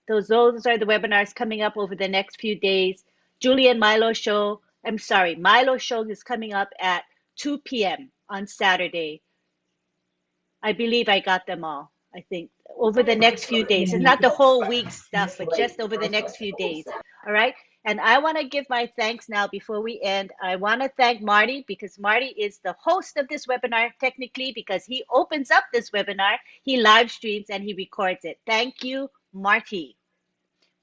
Those are the webinars coming up over the next few days. Julie and Milo show, I'm sorry, Milo show is coming up at 2 p.m. on Saturday. I believe I got them all. I think over the next few days. It's not the whole week stuff, but just over the next few days. All right. And I want to give my thanks now before we end. I want to thank Marty because Marty is the host of this webinar technically because he opens up this webinar, he live streams and he records it. Thank you, Marty.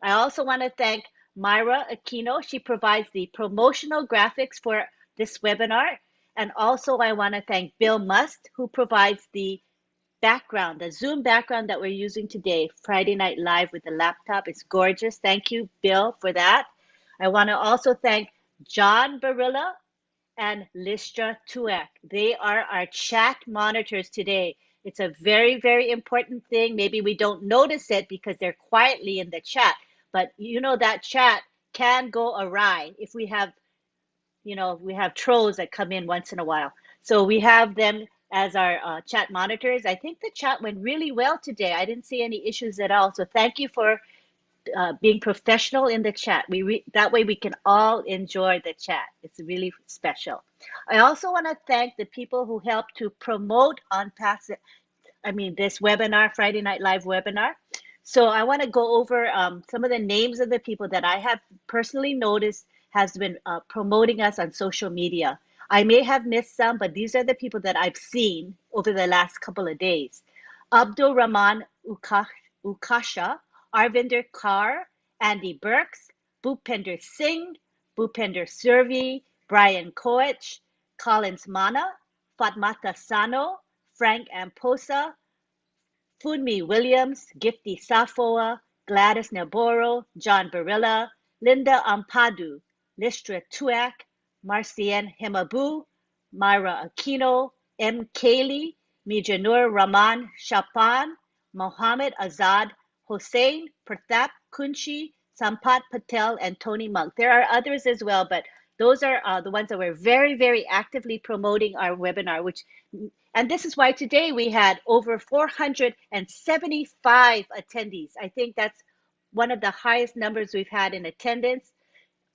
I also want to thank Myra Aquino. She provides the promotional graphics for this webinar. And also I want to thank Bill Must, who provides the background, the Zoom background that we're using today, Friday Night Live with the laptop. It's gorgeous. Thank you, Bill, for that. I want to also thank John Barilla and Listra Tuak. They are our chat monitors today. It's a very, very important thing. Maybe we don't notice it because they're quietly in the chat, but you know that chat can go awry if we have, you know, we have trolls that come in once in a while. So we have them as our chat monitors. I think the chat went really well today. I didn't see any issues at all. So thank you for being professional in the chat. That way we can all enjoy the chat. It's really special. I also want to thank the people who helped to promote this webinar, Friday Night Live webinar. So I want to go over some of the names of the people that I have personally noticed has been promoting us on social media. I may have missed some, but these are the people that I've seen over the last couple of days. Abdul Rahman Ukasha, Arvinder Kaur, Andy Burks, Bhupender Singh, Bhupender Survey, Brian Koech, Collins Mana, Fatmata Sano, Frank Amposa, Funmi Williams, Gifty Safoa, Gladys Naboro, John Barilla, Linda Ampadu, Listra Tuak, Marcian Himabu, Myra Aquino, M. Kaylee, Mijanur Rahman Shapan, Mohammed Azad, Hossein Pratap Kunchi, Sampat Patel, and Tony Monk. There are others as well, but those are the ones that were very, very actively promoting our webinar, and this is why today we had over 475 attendees. I think that's one of the highest numbers we've had in attendance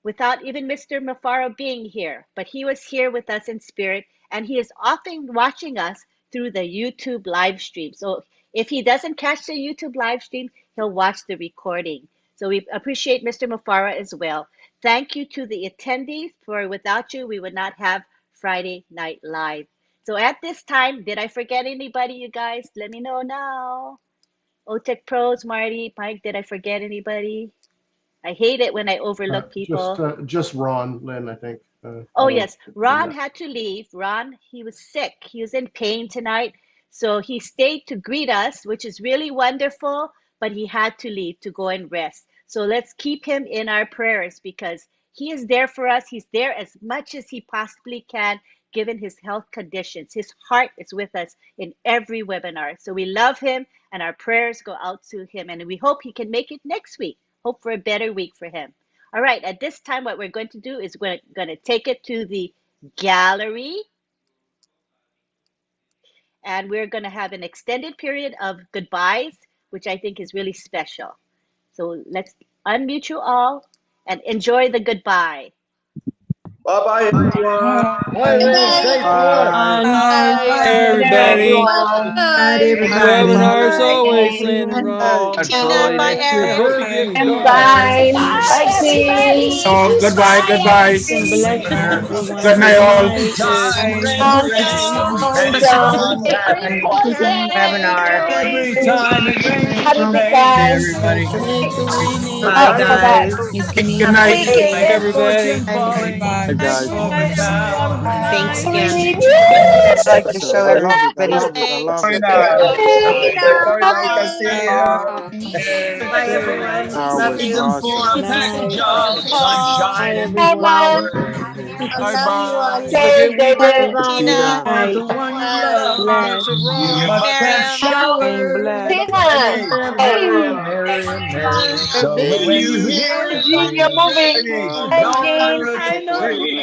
without even Mr. Mafaro being here. But he was here with us in spirit, and he is often watching us through the YouTube live stream. So if he doesn't catch the YouTube live stream, he'll watch the recording. So we appreciate Mr. Mafara as well. Thank you to the attendees, for without you, we would not have Friday Night Live. So at this time, did I forget anybody, you guys? Let me know now. OTech Pros, Marty, Mike, did I forget anybody? I hate it when I overlook people. Just Ron, Lynn, I think. Oh, yes. Ron had to leave. Ron, he was sick. He was in pain tonight. So he stayed to greet us, which is really wonderful, but he had to leave to go and rest. So let's keep him in our prayers because he is there for us. He's there as much as he possibly can, given his health conditions. His heart is with us in every webinar. So we love him and our prayers go out to him. And we hope he can make it next week. Hope for a better week for him. All right, at this time, what we're going to do is we're going to take it to the gallery. And we're going to have an extended period of goodbyes, which I think is really special. So let's unmute you all and enjoy the goodbye. Bye-bye, everyone. Bye, everybody. Good webinar as always, Lynn and Ron. Bye, Eric. Bye. Bye, Chris. So goodbye, goodbye. Good night, all. Webinar. Every time it rains, Happy it weekend. rains. Bye, guys. Good night. Everybody. Falling guys. over town. Thanks again. Woo! Like the show, everybody. Bye, everyone. Love you. Awesome. Bye, everyone. Bye bye. Okay, David. Tina, Bye. the one you love must have Bless. run. Must have showered. Tina. Hey. So when you hear Gene, it your movie. Hey, Gene. I know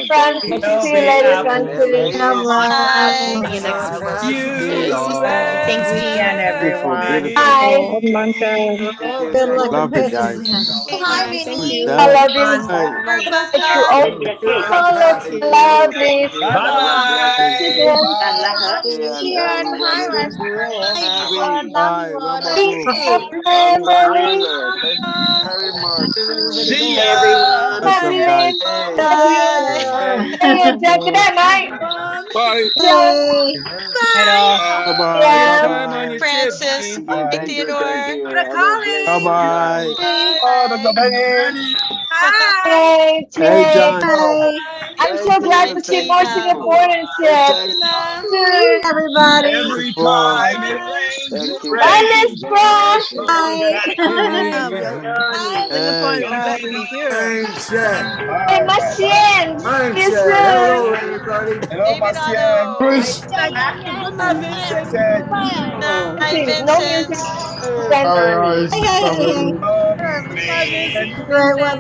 Francis, see you the later, apples Francis. See you next week. you Thanks, Kian, everyone. Bye. Love you guys. I Done. love you. Thank you all. Oh, lovely. Bye bye. Citizen. And everybody. Bye. One more Think group. of memories. Thank you very much. See ya. Awesome guys. Madeline. Love you. See you, Jack. Good night. Bye. Jack. Night all. Bye bye. Bye Yeah. Time on bye. your trip, Gene. Thank you. Thank you. Bye bye. Oh, Dr. Benny. Hey, Hey Jake. John. I'm so glad to see more Singaporeans here. Soon. Every Before. time it rains, Thank it you. Bye, Thank rains. you. Miss So good activity. Hey. Mindset. Hey, Bye, bye, bye. Machine. See you Mindset. soon. Hello, everybody. Hello, Bastien. Bruce. Vincent. Music. No music. Then Hi, Samuel.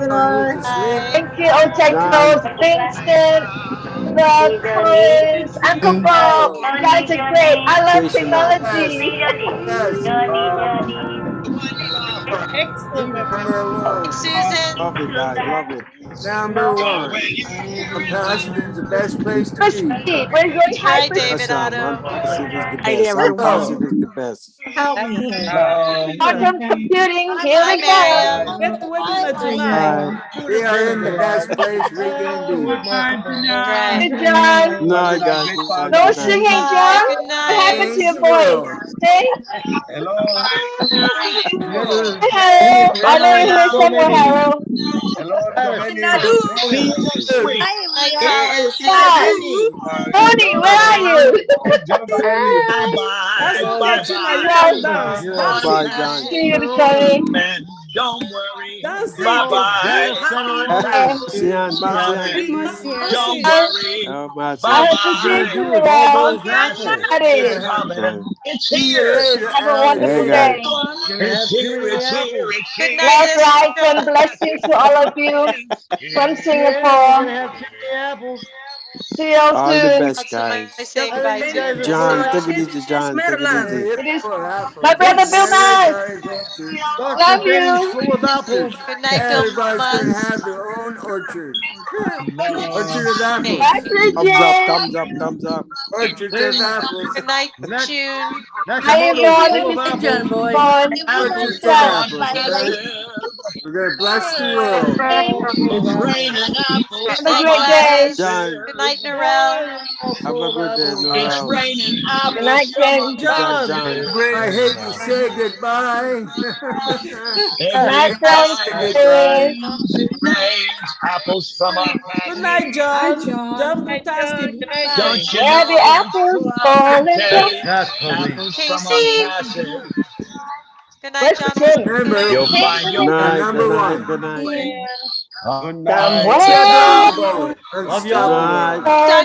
Hello, thank you, all John. technos, Vincent, the Collins, Uncle Bob. You guys are great. I love Krishna. Yes. technology. Yes. Number one. Love you guys. Love you. Number one. Unpassive is the best place to be. Proceed. We're going high Awesome. Unpassive is the Night, best. everyone. Unpassive is the best. hello. quantum computing. Here we go. Bye. Bye. We are in the best place we can be. Hey, John. Night, Good night, guys. great Good night. father. No Good night. singing, John. What happened to Change your the voice? world. Hey, Hello. hi, Harold. I know you're here somewhere, Harold. Hello, Dr. Benny. See you next week. Hi. Tony, where are you? John Valerie. Bye bye. Bye bye. John, Bye, John. see you, Tony. And don't worry. Bye bye. Marcian. Marcian. Don't John, worry. Oh, I Bye Marcian. hope to see you bye. soon around. Unpassive Howdy. is coming. Okay. It's See you here. later, Have a Alex. wonderful Hey, guys. day. It's here. It's here. It's here. Love, life, and blessings to all of you from Singapore. See you all All the soon. best, guys. Guys are John, full take it easy, John. Take it easy. It is It is full of apples. my brother Bill Nye. Love Benny's you. full of apples. Everybody's going to have their own orchard. Orchard of apples. Bye, Thumbs up, Bridget. thumbs up, thumbs up. Orchard of apples. Hi, Yvonne. We miss you, Yvonne. Apples Orchard What's of from up? apples, friends. Unpassive. We're going to bless the world. It's raining apples Have a from great day. John, Unpassive. have a good day, It's Noel. raining Good apples night, from Ken. John. I hate to say goodbye. Good Every night, Say time it goodbye. Francis. rains, it rains apples from Unpassive. Don't you Where the know it's apples throughout the falling from? day? Apples from Unpassive. Where's Tim? Remember, You'll Tim, find Good your night, good number night, one. good night. Good night. Step on somewhere the boat. Good Unstoppable. night. over